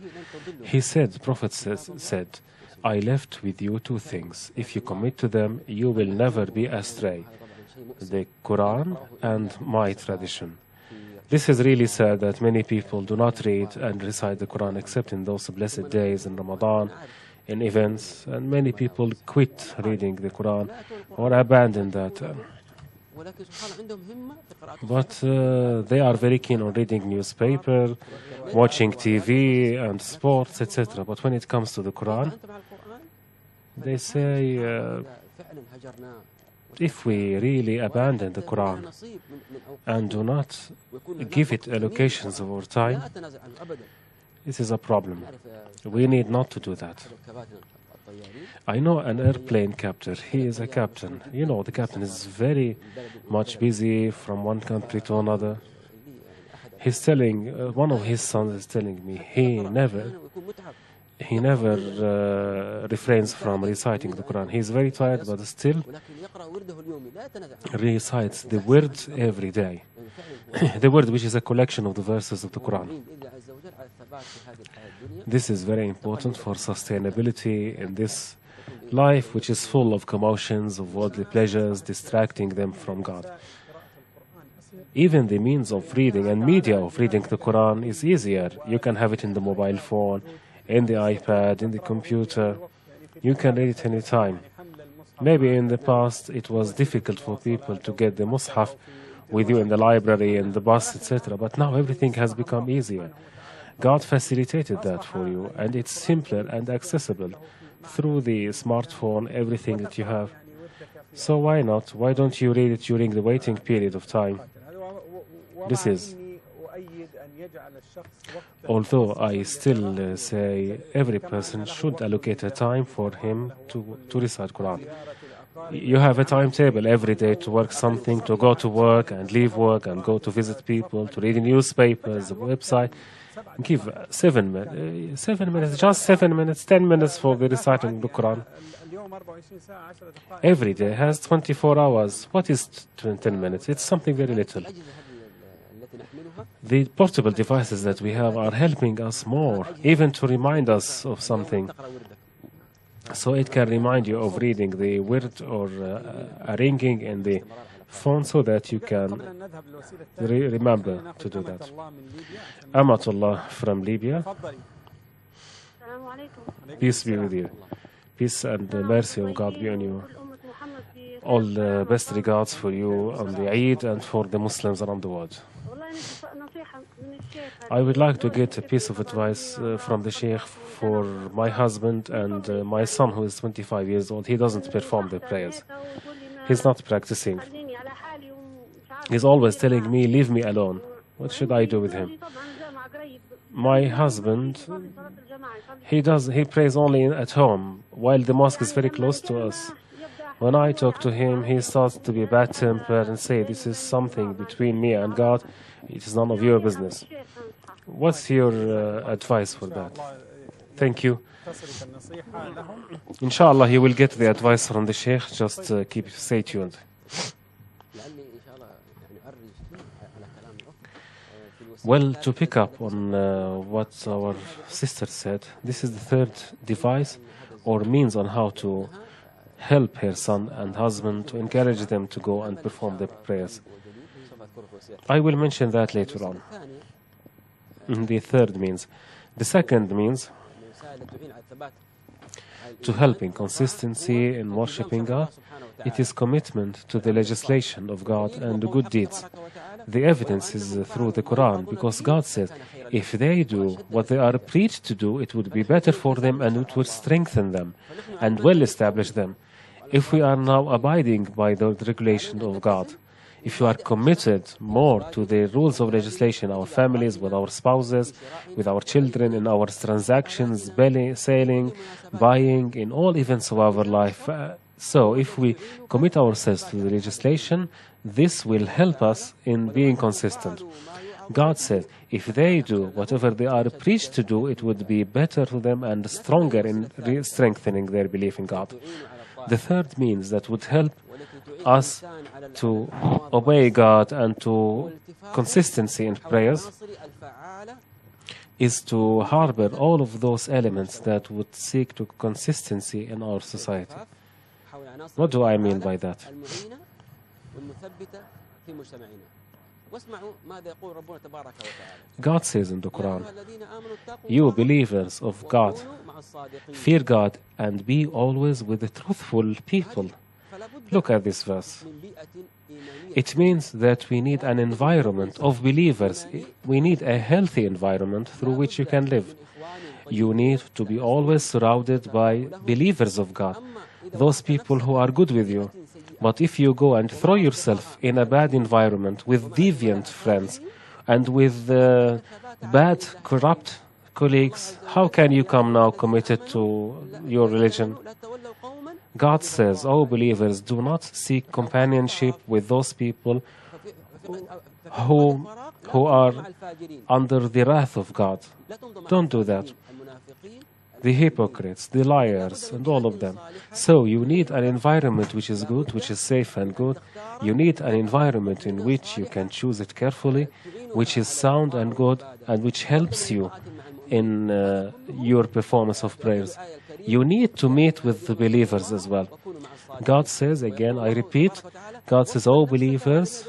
He said, Prophet said, I left with you two things. If you commit to them, you will never be astray. The Quran and my tradition. This is really sad that many people do not read and recite the Quran except in those blessed days in Ramadan, in events, and many people quit reading the Quran or abandon that. ولكن سبحان الله عندهم همة في قراءة But they are very keen on reading newspaper, watching TV and sports, etc. But when it comes to the Quran, أنت مع القرآن they say فعلا هجرناه if we really abandon the Quran نصيب من أوقات and do not give it allocations of our time, لا أتنازع عنه أبدا. this is a problem. نعرف We need not to do that. الكباتن الطيارين I know an airplane captain. He is a captain. You know, the captain is very much busy from one country to another. He's telling, one of his sons is telling me, ويكون متعب he never refrains from reciting the Quran. He's very tired, but still ولكن يقرأ ورده اليومي لا يتنازع عنه. recites the words every day. The word which is a collection of the verses of the Quran. نعين الله عز وجل على الثبات في هذه الحياة الدنيا. This is very important for sustainability in this life, which is full of commotions, of worldly pleasures, distracting them from God. Even the means of reading and media of reading the Quran is easier. You can have it in the mobile phone, in the iPad, in the computer. You can read it anytime. Maybe in the past it was difficult for people to get the Mus'haf with you in the library, in the bus, etc. But now everything has become easier. God facilitated that for you, and it's simpler and accessible through the smartphone, everything that you have. So why not? Why don't you read it during the waiting period of time? This is, although I still say every person should allocate a time for him to recite Quran. You have a timetable every day to work something, to go to work and leave work and go to visit people, to read the newspapers, the website. Give 7 minutes, 7 minutes, just 7 minutes, 10 minutes for the reciting the Quran. Every day has 24 hours. What is 10 minutes? It's something very little. التي نحملها The portable devices that we have are helping us more, even to remind us of something. تقرأ وردك. so it can remind you of reading the word or a ringing in the phone so that you can قبل أن نذهب للوسيلة الثانية remember خلينا to do ناخذ that. أمة الله من ليبيا عشان Amatullah from Libya, تفضلي. السلام عليكم. peace be with you. Peace and the mercy of God be on you. All the best regards for you on the Eid and for the Muslims around the world. والله نصيحة من الشيخ. I would like to get a piece of advice from the Sheikh for my husband and my son who is 25 years old. He doesn't perform the prayers. He's not practicing. خليني على حالي ومش عارفة. He's always telling me, leave me alone. What should I do with him? طبعا جامعة قريب. My husband, يصلي صلاة الجماعة يصلي. he prays only at home, while the mosque is very close to us. When I talk to him, he starts to be bad-tempered and say, this is something between me and God. It is none of your business. What's your advice for that? Thank you. تصلك النصيحة لهم. Inshallah, he will get the advice from the Sheikh. Just stay tuned. لعلي ان شاء الله يعني ارج على كلام الاخت في الوسيله. Well, to pick up on what our sister said, this is the third device or means on how to help her son and husband to encourage them to go and perform the prayers. سوف اذكره في وسيله. I will mention that later on. الثاني The third means. The second means الوسائل التي تعين على الثبات to help in consistency in worshipping God. It is commitment to the legislation of God and the good deeds. The evidence is through the Quran, because God says, if they do what they are preached to do, it would be better for them and it would strengthen them and well establish them. If we are now abiding by the regulation of God, if you are committed more to the rules of legislation, our families, with our spouses, with our children, in our transactions, selling, buying, in all events of our life. So if we commit ourselves to the legislation, this will help us in being consistent. God said, if they do whatever they are preached to do, it would be better to them and stronger in strengthening their belief in God. The third means that would help us to obey God and to consistency in prayers is to harbor all of those elements that would seek to consistency in our society. What do I mean by that? God says in the Quran, you believers of God, fear God and be always with the truthful people. Look at this verse. It means that we need an environment of believers. We need a healthy environment through which you can live. You need to be always surrounded by believers of God, those people who are good with you. But if you go and throw yourself in a bad environment with deviant friends and with bad, corrupt colleagues, how can you come now committed to your religion? God says, oh believers, do not seek companionship with those people who are under the wrath of God. Don't do that. The hypocrites, the liars, and all of them. So you need an environment which is good, which is safe and good. You need an environment in which you can choose it carefully, which is sound and good, and which helps you in your performance of prayers. You need to meet with the believers as well. God says, again, I repeat, God says, oh believers,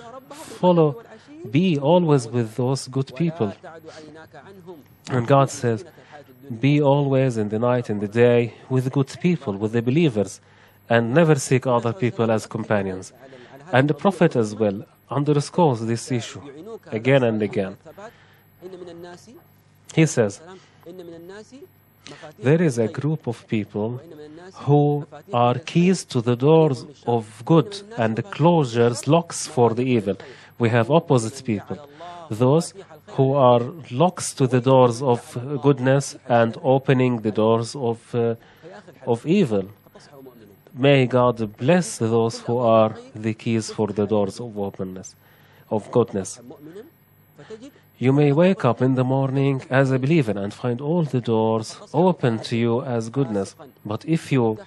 be always with those good people. And God says, be always in the night and the day with good people, with the believers, and never seek other people as companions. And the Prophet as well underscores this issue again and again. He says, there is a group of people who are keys to the doors of good and closures, locks for the evil. We have opposite people, those who are locks to the doors of goodness and opening the doors of evil. May God bless those who are the keys for the doors of openness, of goodness. You may wake up in the morning as a believer and find all the doors open to you as goodness. But if you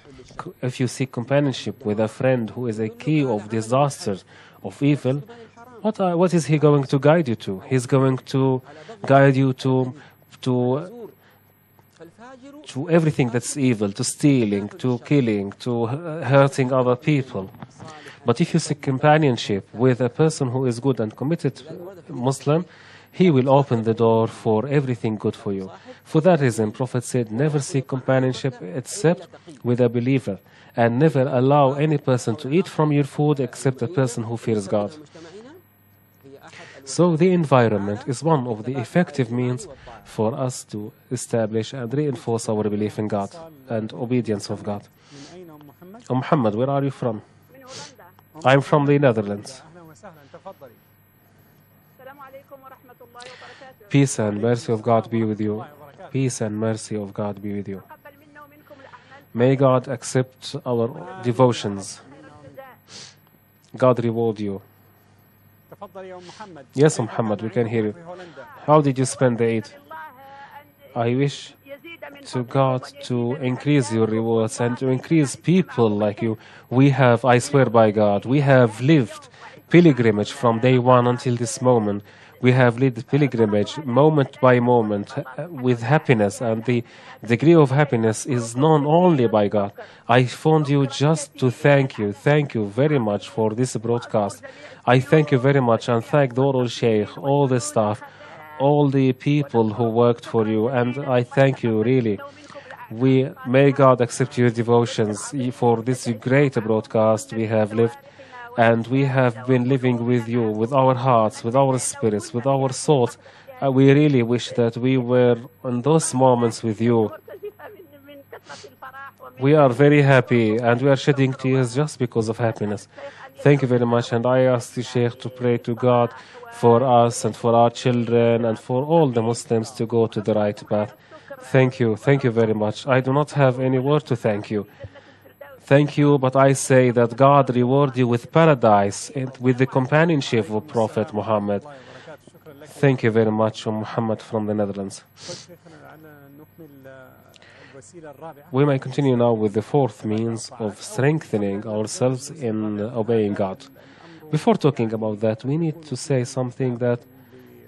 seek companionship with a friend who is a key of disaster, of evil, what is he going to guide you to? He's going to guide you to to everything that's evil, to stealing, to killing, to hurting other people. But if you seek companionship with a person who is good and committed Muslim, he will open the door for everything good for you. For that reason, Prophet said, never seek companionship except with a believer, and never allow any person to eat from your food except a person who fears God. So the environment is one of the effective means for us to establish and reinforce our belief in God and obedience of God. Muhammad, where are you from? I'm from the Netherlands. Peace and mercy of God be with you. Peace and mercy of God be with you. May God accept our devotions. God reward you. Yes, Muhammad, we can hear you. How did you spend the Eid? I wish to God to increase your rewards and to increase people like you. We have, I swear by God, we have lived pilgrimage from day one until this moment. We have lived pilgrimage moment by moment with happiness, and the degree of happiness is known only by God. I phoned you just to thank you. Thank you very much for this broadcast. I thank you very much and thank the oral sheikh, all the staff, all the people who worked for you, and I thank you really. May God accept your devotions for this great broadcast we have lived. And we have been living with you, with our hearts, with our spirits, with our souls. We really wish that we were in those moments with you. We are very happy and we are shedding tears just because of happiness. Thank you very much. And I ask the Sheikh to pray to God for us and for our children and for all the Muslims to go to the right path. Thank you. Thank you very much. I do not have any word to thank you. Thank you, but I say that God reward you with paradise and with the companionship of Prophet Muhammad. Thank you very much, Muhammad from the Netherlands. We may continue now with the fourth means of strengthening ourselves in obeying God. Before talking about that, we need to say something that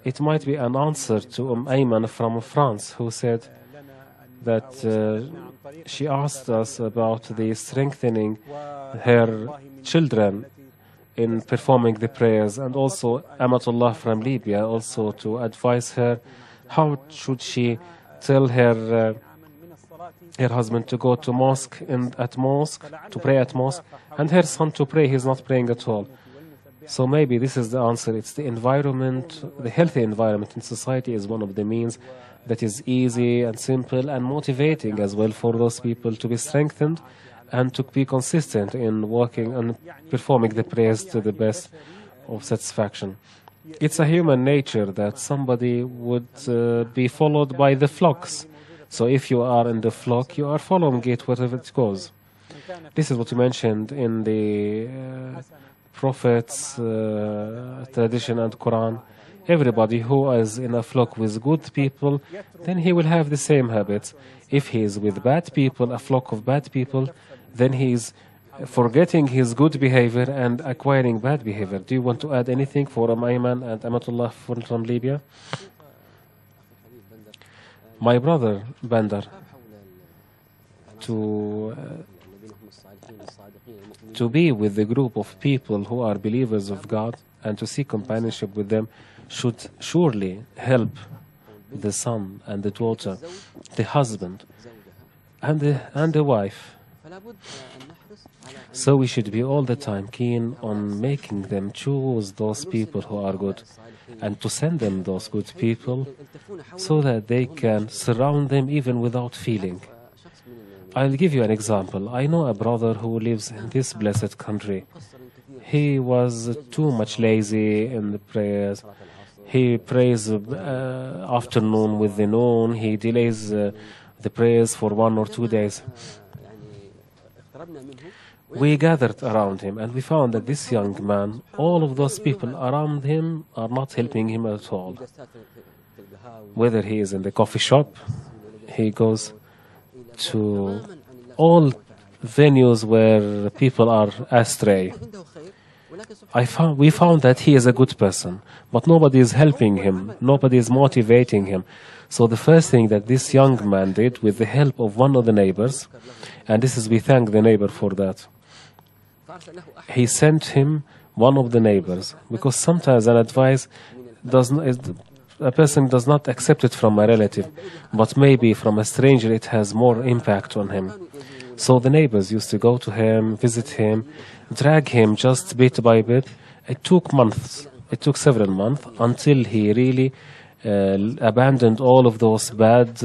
it might be an answer to Ayman from France, who said that she asked us about the strengthening her children in performing the prayers, and also Amatullah from Libya also to advise her how should she tell her husband to go to mosque to pray at mosque, and her son to pray. He's not praying at all. So maybe this is the answer. It's the environment, the healthy environment in society is one of the means that is easy and simple and motivating as well for those people to be strengthened and to be consistent in working and performing the prayers to the best of satisfaction. It's a human nature that somebody would be followed by the flocks. So if you are in the flock, you are following it wherever it goes. This is what you mentioned in the Prophet's tradition and Quran. Everybody who is in a flock with good people, then he will have the same habits. If he is with bad people, a flock of bad people, then he is forgetting his good behavior and acquiring bad behavior. Do you want to add anything for Ayman and Amatullah from Libya? My brother, Bandar, to be with the group of people who are believers of God and to seek companionship with them should surely help the son and the daughter, the husband and the wife. So we should be all the time keen on making them choose those people who are good and to send them those good people so that they can surround them even without feeling. I'll give you an example. I know a brother who lives in this blessed country. He was too much lazy in the prayers. He prays afternoon with the noon. He delays the prayers for 1 or 2 days. We gathered around him and we found that this young man, all of those people around him are not helping him at all. Whether he is in the coffee shop, he goes to all venues where people are astray. we found that he is a good person, but nobody is helping him, nobody is motivating him. So the first thing that this young man did, with the help of one of the neighbors, and we thank the neighbor for that, he sent him one of the neighbors, because sometimes an advice a person does not accept it from a relative, but maybe from a stranger it has more impact on him. So the neighbors used to go to him, visit him, drag him just bit by bit. It took months. It took several months until he really abandoned all of those bad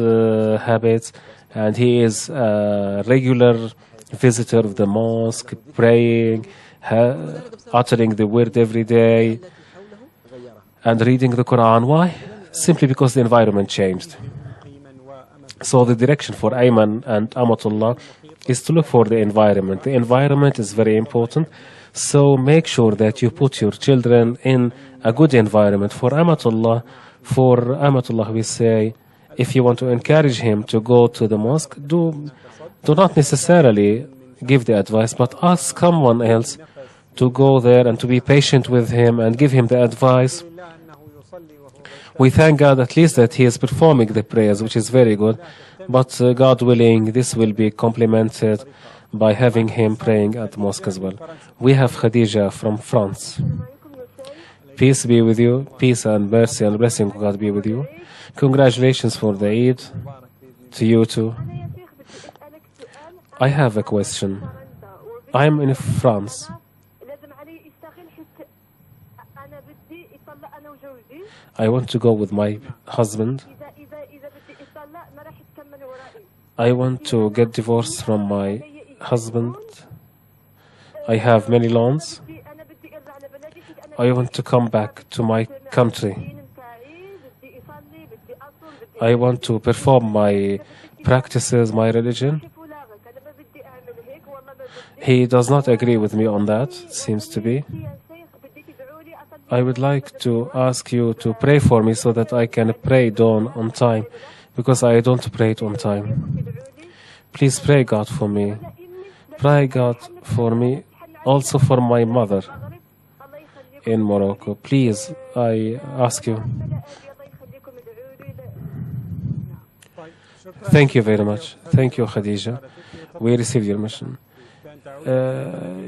habits, and he is a regular visitor of the mosque, praying, uttering the word every day, and reading the Quran. Why? Simply because the environment changed. So the direction for Ayman and Amatullah is to look for the environment. The environment is very important. So make sure that you put your children in a good environment. For Amatullah, we say, if you want to encourage him to go to the mosque, do not necessarily give the advice, but ask someone else to go there and to be patient with him and give him the advice. We thank God at least that he is performing the prayers, which is very good. But God willing, this will be complemented by having him praying at the mosque as well. We have Khadija from France. Peace be with you. Peace and mercy and blessing of God be with you. Congratulations for the Eid to you too. I have a question. I am in France. I want to go with my husband. I want to get divorced from my husband. I have many loans. I want to come back to my country. I want to perform my practices, my religion. He does not agree with me on that, seems to be. I would like to ask you to pray for me so that I can pray dawn on time, because I don't pray it on time. Please pray God for me. Pray God for me, also for my mother in Morocco. Please, I ask you. Thank you very much. Thank you, Khadija. We received your mission.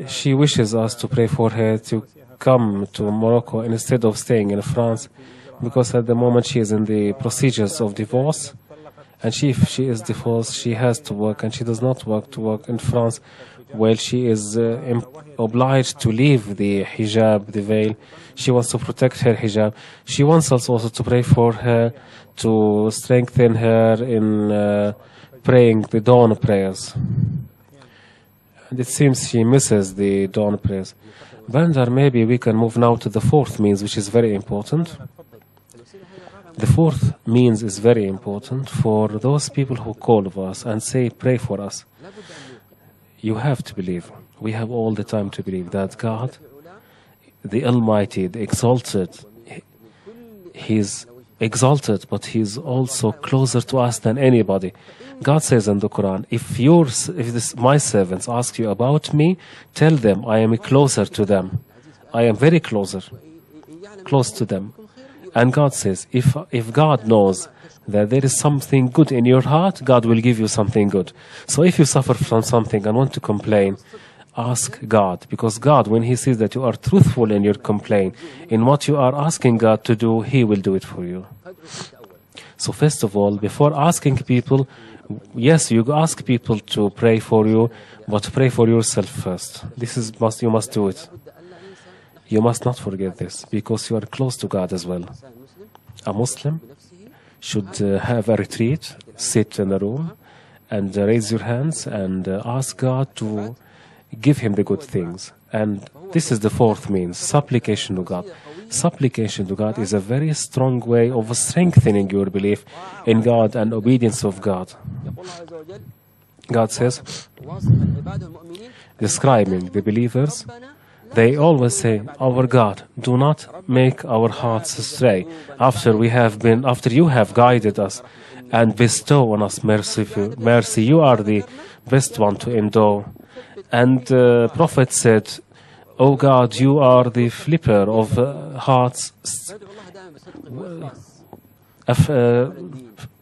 She wishes us to pray for her to come to Morocco instead of staying in France, because at the moment she is in the procedures of divorce, and if she is divorced, she has to work, and she does not work in France. Well, she is obliged to leave the hijab, the veil. She wants to protect her hijab. She wants us also to pray for her, to strengthen her in praying the dawn prayers. And it seems she misses the dawn prayers. Bandar, maybe we can move now to the fourth means, which is very important. The fourth means is very important for those people who call of us and say, pray for us. You have to believe. We have all the time to believe that God, the Almighty, the Exalted, He's exalted, but He's also closer to us than anybody. God says in the Quran, if my servants ask you about me, tell them I am closer to them. I am very close to them. And God says, if God knows that there is something good in your heart, God will give you something good. So if you suffer from something and want to complain, ask God. Because God, when He sees that you are truthful in your complaint, in what you are asking God to do, He will do it for you. So first of all, before asking people, yes, you ask people to pray for you, but pray for yourself first. You must do it. You must not forget this, because you are close to God as well. A Muslim should have a retreat, sit in a room, and raise your hands and ask God to give him the good things. And this is the fourth means, supplication to God. Supplication to God is a very strong way of strengthening your belief in God and obedience of God. God says, describing the believers, they always say, our God, do not make our hearts stray after you have guided us and bestow on us mercy. You are the best one to endow. And the Prophet said, Oh God, you are the flipper of hearts.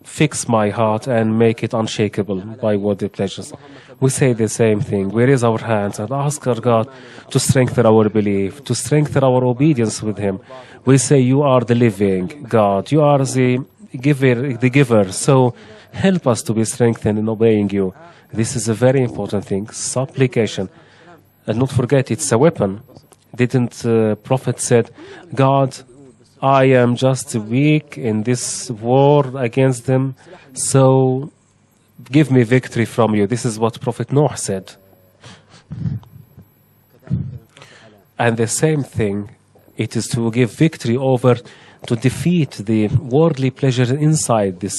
Fix my heart and make it unshakable by worldly pleasures. We say the same thing. We raise our hands and ask our God to strengthen our belief, to strengthen our obedience with Him. We say, you are the living God. You are the giver. So help us to be strengthened in obeying you. This is a very important thing. Supplication. And not forget, it's a weapon. Didn't Prophet said, God, I am just weak in this war against them, so give me victory from you. This is what Prophet Noah said. And the same thing, it is to give victory over, to defeat the worldly pleasures inside the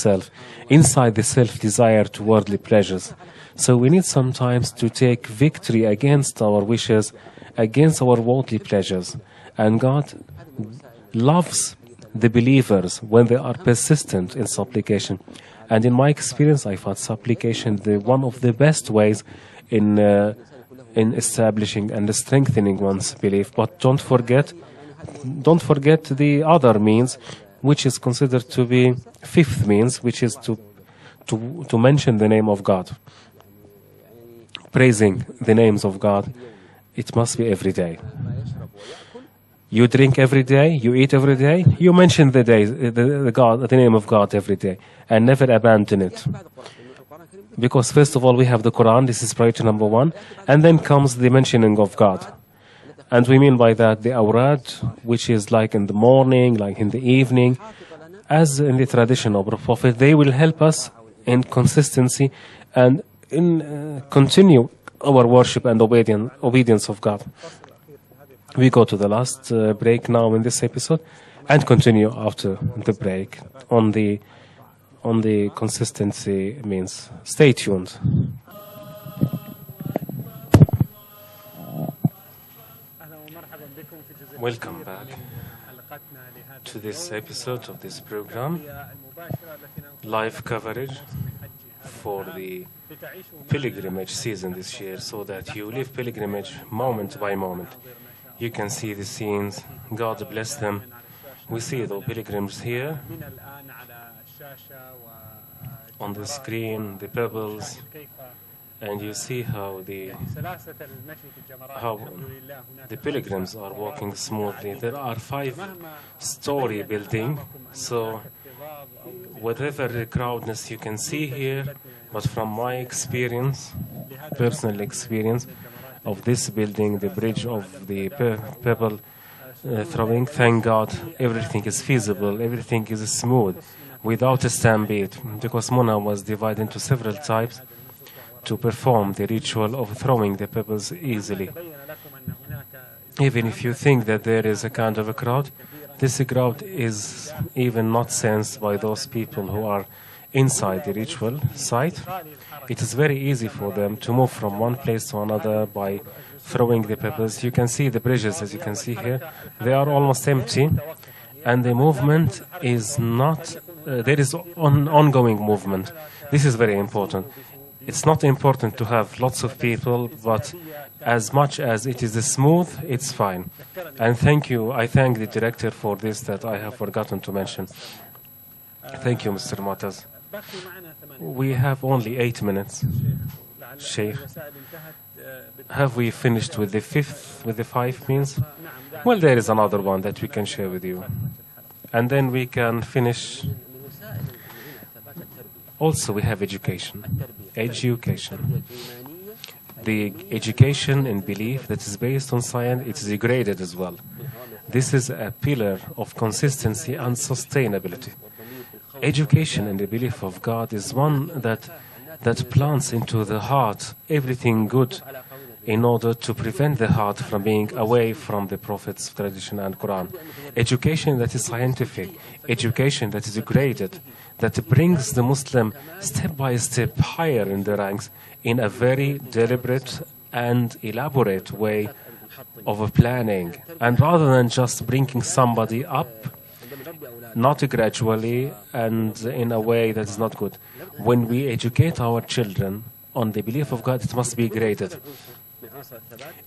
self-desire to worldly pleasures. So we need sometimes to take victory against our wishes, against our worldly pleasures. And God loves the believers when they are persistent in supplication. And in my experience, I found supplication one of the best ways in establishing and strengthening one's belief. But don't forget the other means, which is considered to be fifth means, which is to mention the name of God. Praising the names of God, it must be every day. You drink every day, you eat every day, you mention the name of God every day, and never abandon it. Because first of all, we have the Quran, this is priority number one, and then comes the mentioning of God. And we mean by that the awrad, which is like in the morning, like in the evening, as in the tradition of the Prophet, they will help us in consistency and in continue our worship and obedience of God. We go to the last break now in this episode and continue after the break on the consistency means. Stay tuned. Welcome back to this episode of this program, live coverage for the pilgrimage season this year, so that you live pilgrimage moment by moment. You can see the scenes. God bless them. We see the pilgrims here on the screen, the pebbles, and you see how the pilgrims are walking smoothly. There are 5-story building, so whatever the crowdness you can see here, but from my experience, personal experience of this building, the bridge of the pebble throwing, thank God, everything is feasible, everything is smooth, without a stampede, because Mona was divided into several types to perform the ritual of throwing the pebbles easily. Even if you think that there is a kind of a crowd, this crowd is even not sensed by those people who are inside the ritual site. It is very easy for them to move from one place to another by throwing the pebbles. You can see the bridges, as you can see here. They are almost empty, and the movement is not, there is ongoing movement. This is very important. It's not important to have lots of people, but as much as it is smooth, it's fine. And thank you. I thank the director for this that I have forgotten to mention. Thank you, Mr. Mu'taz. We have only 8 minutes. Sheikh, have we finished with the 5 means? Well, there is another one that we can share with you. And then we can finish. Also, we have education. The education and belief that is based on science, it is graded as well. This is a pillar of consistency and sustainability. Education and the belief of God is one that plants into the heart everything good in order to prevent the heart from being away from the Prophet's tradition and Quran. Education that is scientific, education that is graded, that brings the Muslim step by step higher in the ranks in a very deliberate and elaborate way of planning. And rather than just bringing somebody up, not gradually and in a way that is not good. When we educate our children on the belief of God, it must be graded.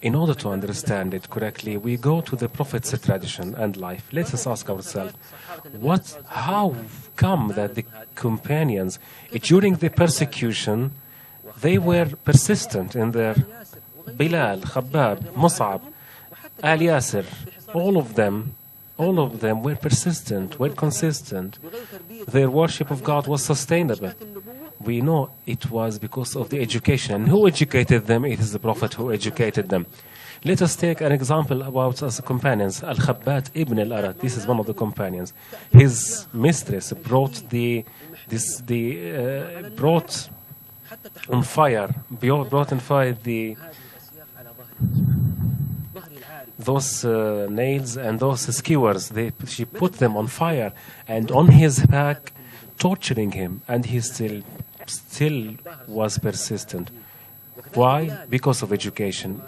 In order to understand it correctly, we go to the Prophet's tradition and life. Let us ask ourselves, how come that the companions, during the persecution, they were persistent in their Bilal, Khabbab, Mus'ab, Al Yasir, all of them were persistent, were consistent. Their worship of God was sustainable. We know it was because of the education. And who educated them? It is the Prophet who educated them. Let us take an example about us companions. Al-Khabbab ibn al-Arad, this is one of the companions. His mistress brought brought in fire those nails and those skewers. She put them on fire and on his back, torturing him, and he still was persistent. Why? Because of education.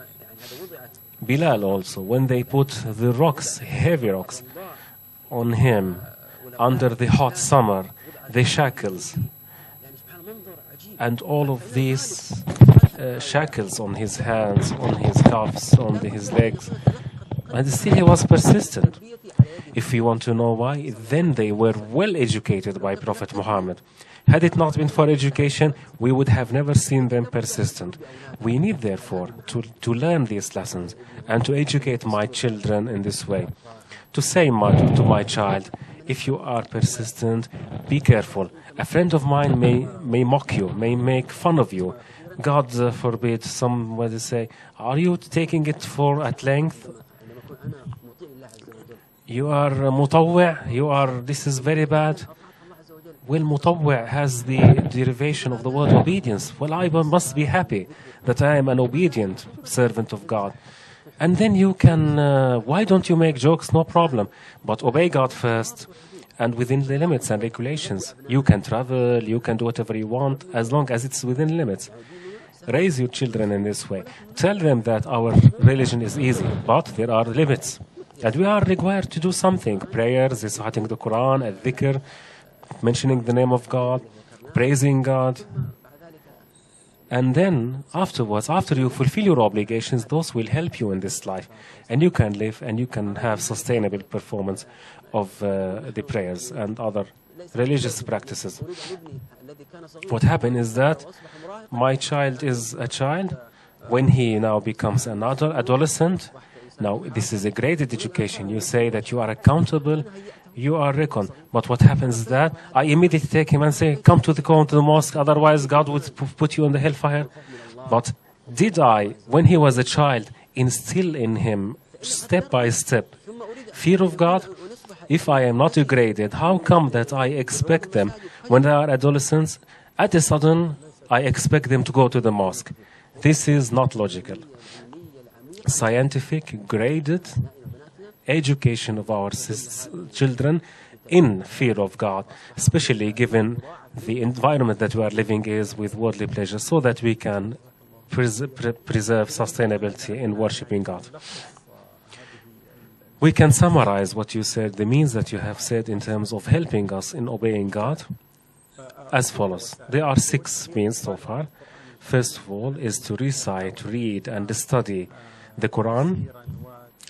Bilal also, when they put the rocks, heavy rocks, on him under the hot summer, the shackles, and all of these shackles on his hands, on his cuffs, on his legs, and still he was persistent. If you want to know why, then they were well educated by Prophet Muhammad. Had it not been for education, we would have never seen them persistent. We need, therefore, to learn these lessons and to educate my children in this way. To say to my child, if you are persistent, be careful. A friend of mine may mock you, may make fun of you. God forbid, somebody say, are you taking it at length? You are mutawwi', this is very bad. Well, mutawwi' has the derivation of the word obedience. Well, I must be happy that I am an obedient servant of God. And then you can, why don't you make jokes? No problem. But obey God first, and within the limits and regulations. You can travel, you can do whatever you want, as long as it's within limits. Raise your children in this way. Tell them that our religion is easy, but there are limits. And we are required to do something. Prayers, reciting the Quran, al-dhikr, mentioning the name of God, praising God. And then afterwards, after you fulfill your obligations, those will help you in this life. And you can live and you can have sustainable performance of the prayers and other religious practices. What happened is that my child is a child. When he now becomes an adolescent, now this is a graded education. You say that you are accountable, you are reckoned. But what happens is that I immediately take him and say, come to the mosque, otherwise God would put you in the hellfire. But did I, when he was a child, instill in him, step by step, fear of God? If I am not graded, how come that I expect them, when they are adolescents, at a sudden, I expect them to go to the mosque? This is not logical. Scientific, graded education of our children in fear of God, especially given the environment that we are living is with worldly pleasure, so that we can preserve sustainability in worshiping God. We can summarize what you said, the means that you have said in terms of helping us in obeying God, as follows. There are 6 means so far. First of all is to recite, read, and study the Quran,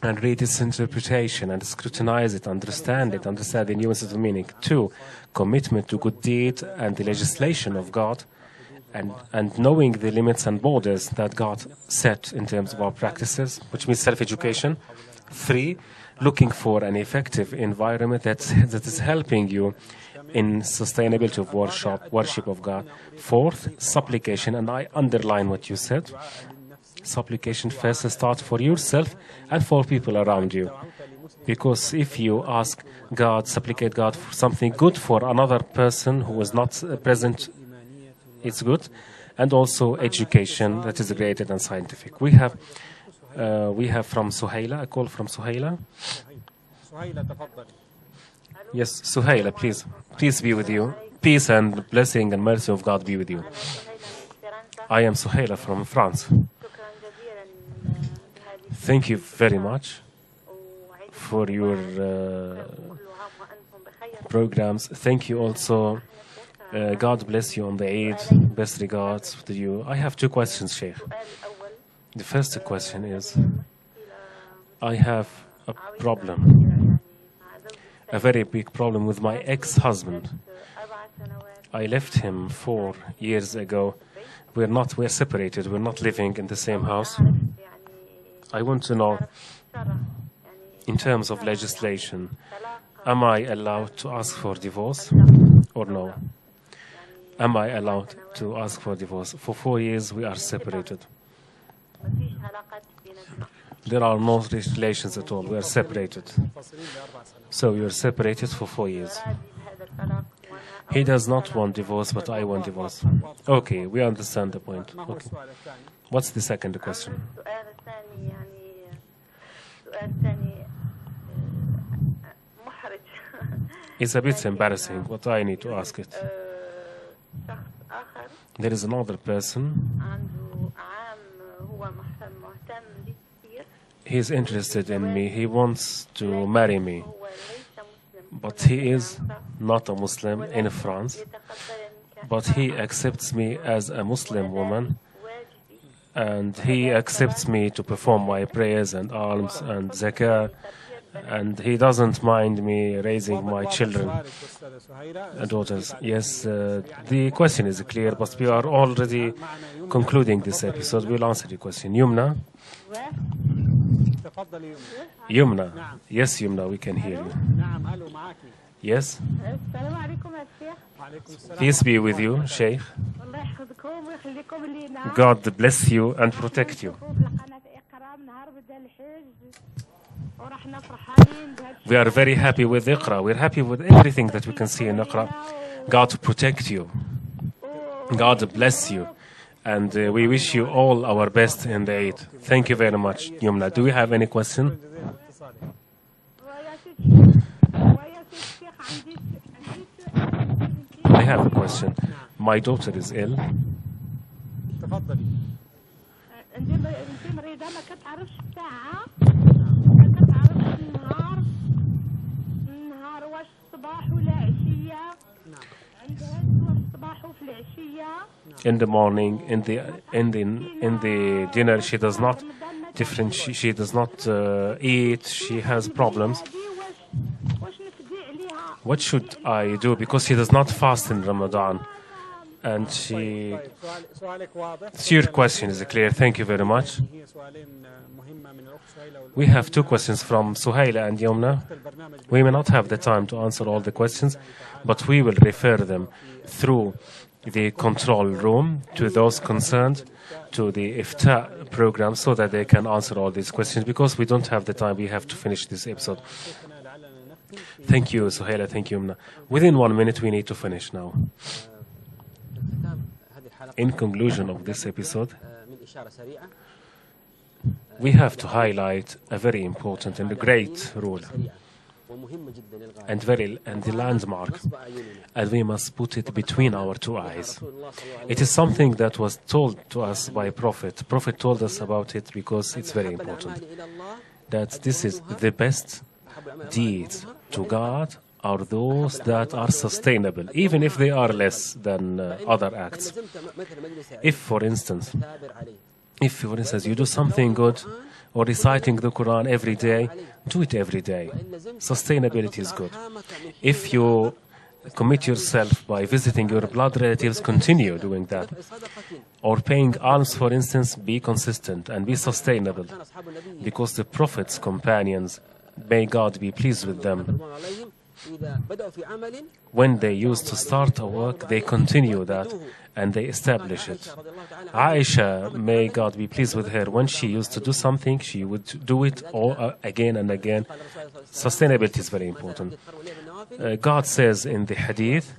and read its interpretation and scrutinize it, understand the nuances of the meaning. 2, commitment to good deed and the legislation of God, and knowing the limits and borders that God set in terms of our practices, which means self-education. 3, looking for an effective environment that is helping you in sustainability of worship of God. 4th, supplication, and I underline what you said. Supplication first start for yourself and for people around you. Because if you ask God, supplicate God for something good for another person who is not present, it's good. And also education that is graded and scientific. We have from Suhaila, a call from Suhaila. Yes, Suhaila, please. Peace be with you. Peace and blessing and mercy of God be with you. I am Suhaila from France. Thank you very much for your programs. Thank you also. God bless you on the Eid. Best regards to you. I have 2 questions, Sheikh. The first question is, I have a problem, a very big problem with my ex-husband. I left him 4 years ago. We're separated. We're not living in the same house. I want to know, in terms of legislation, am I allowed to ask for divorce or no? Am I allowed to ask for divorce? For 4 years, we are separated. There are no relations at all. We are separated. So we are separated for 4 years. He does not want divorce, but I want divorce. Okay, we understand the point. Okay. What's the second question? It's a bit embarrassing, but I need to ask it. There is another person. He is interested in me. He wants to marry me. But he is not a Muslim in France. But he accepts me as a Muslim woman. And he accepts me to perform my prayers and alms and zakah. And he doesn't mind me raising my children and daughters. Yes, the question is clear, but we are already concluding this episode. We'll answer the question. Yumna? Yumna? Yes, Yumna, we can hear you. Yes? Peace be with you, Sheikh. God bless you and protect you. We are very happy with Iqra. We're happy with everything that we can see in Iqra. God protect you. God bless you. And we wish you all our best in the Eid. Thank you very much, Yumna. Do we have any question? I have a question. My daughter is ill. In the morning, in the dinner, she does not differentiate. She does not eat. She has problems. What should I do? Because she does not fast in Ramadan, and she. So your question is clear. Thank you very much. We have 2 questions from Suhaila and Yumna. We may not have the time to answer all the questions, but we will refer them through the control room to those concerned, to the Ifta program, so that they can answer all these questions. Because we don't have the time, we have to finish this episode. Thank you, Suhaila. Thank you, Yumna. Within 1 minute, we need to finish now. In conclusion of this episode, we have to highlight a very important and a great rule and the landmark, and we must put it between our 2 eyes. It is something that was told to us by Prophet. Prophet told us about it because it's very important. That this is the best deeds to God are those that are sustainable, even if they are less than other acts. If, for instance, you do something good, or reciting the Quran every day, do it every day. Sustainability is good. If you commit yourself by visiting your blood relatives, continue doing that. Or paying alms, for instance, be consistent and be sustainable. Because the Prophet's companions, may God be pleased with them, when they used to start a work, they continue that and they establish it. Aisha, may God be pleased with her, when she used to do something, she would do it all again and again. Sustainability is very important. God says in the hadith,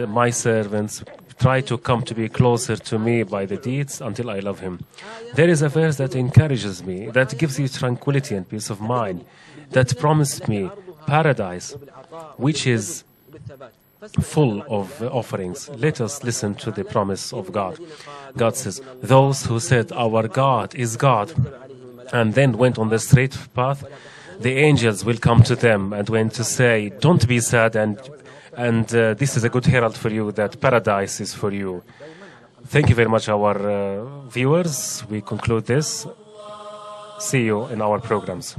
my servants try to come to be closer to me by the deeds until I love him. There is a verse that encourages me, that gives you tranquility and peace of mind, that promised me paradise, which is full of offerings. Let us listen to the promise of God. God says, those who said our God is God and then went on the straight path, the angels will come to them and when to say, don't be sad, and this is a good herald for you that paradise is for you. Thank you very much, our viewers. We conclude this. See you in our programs.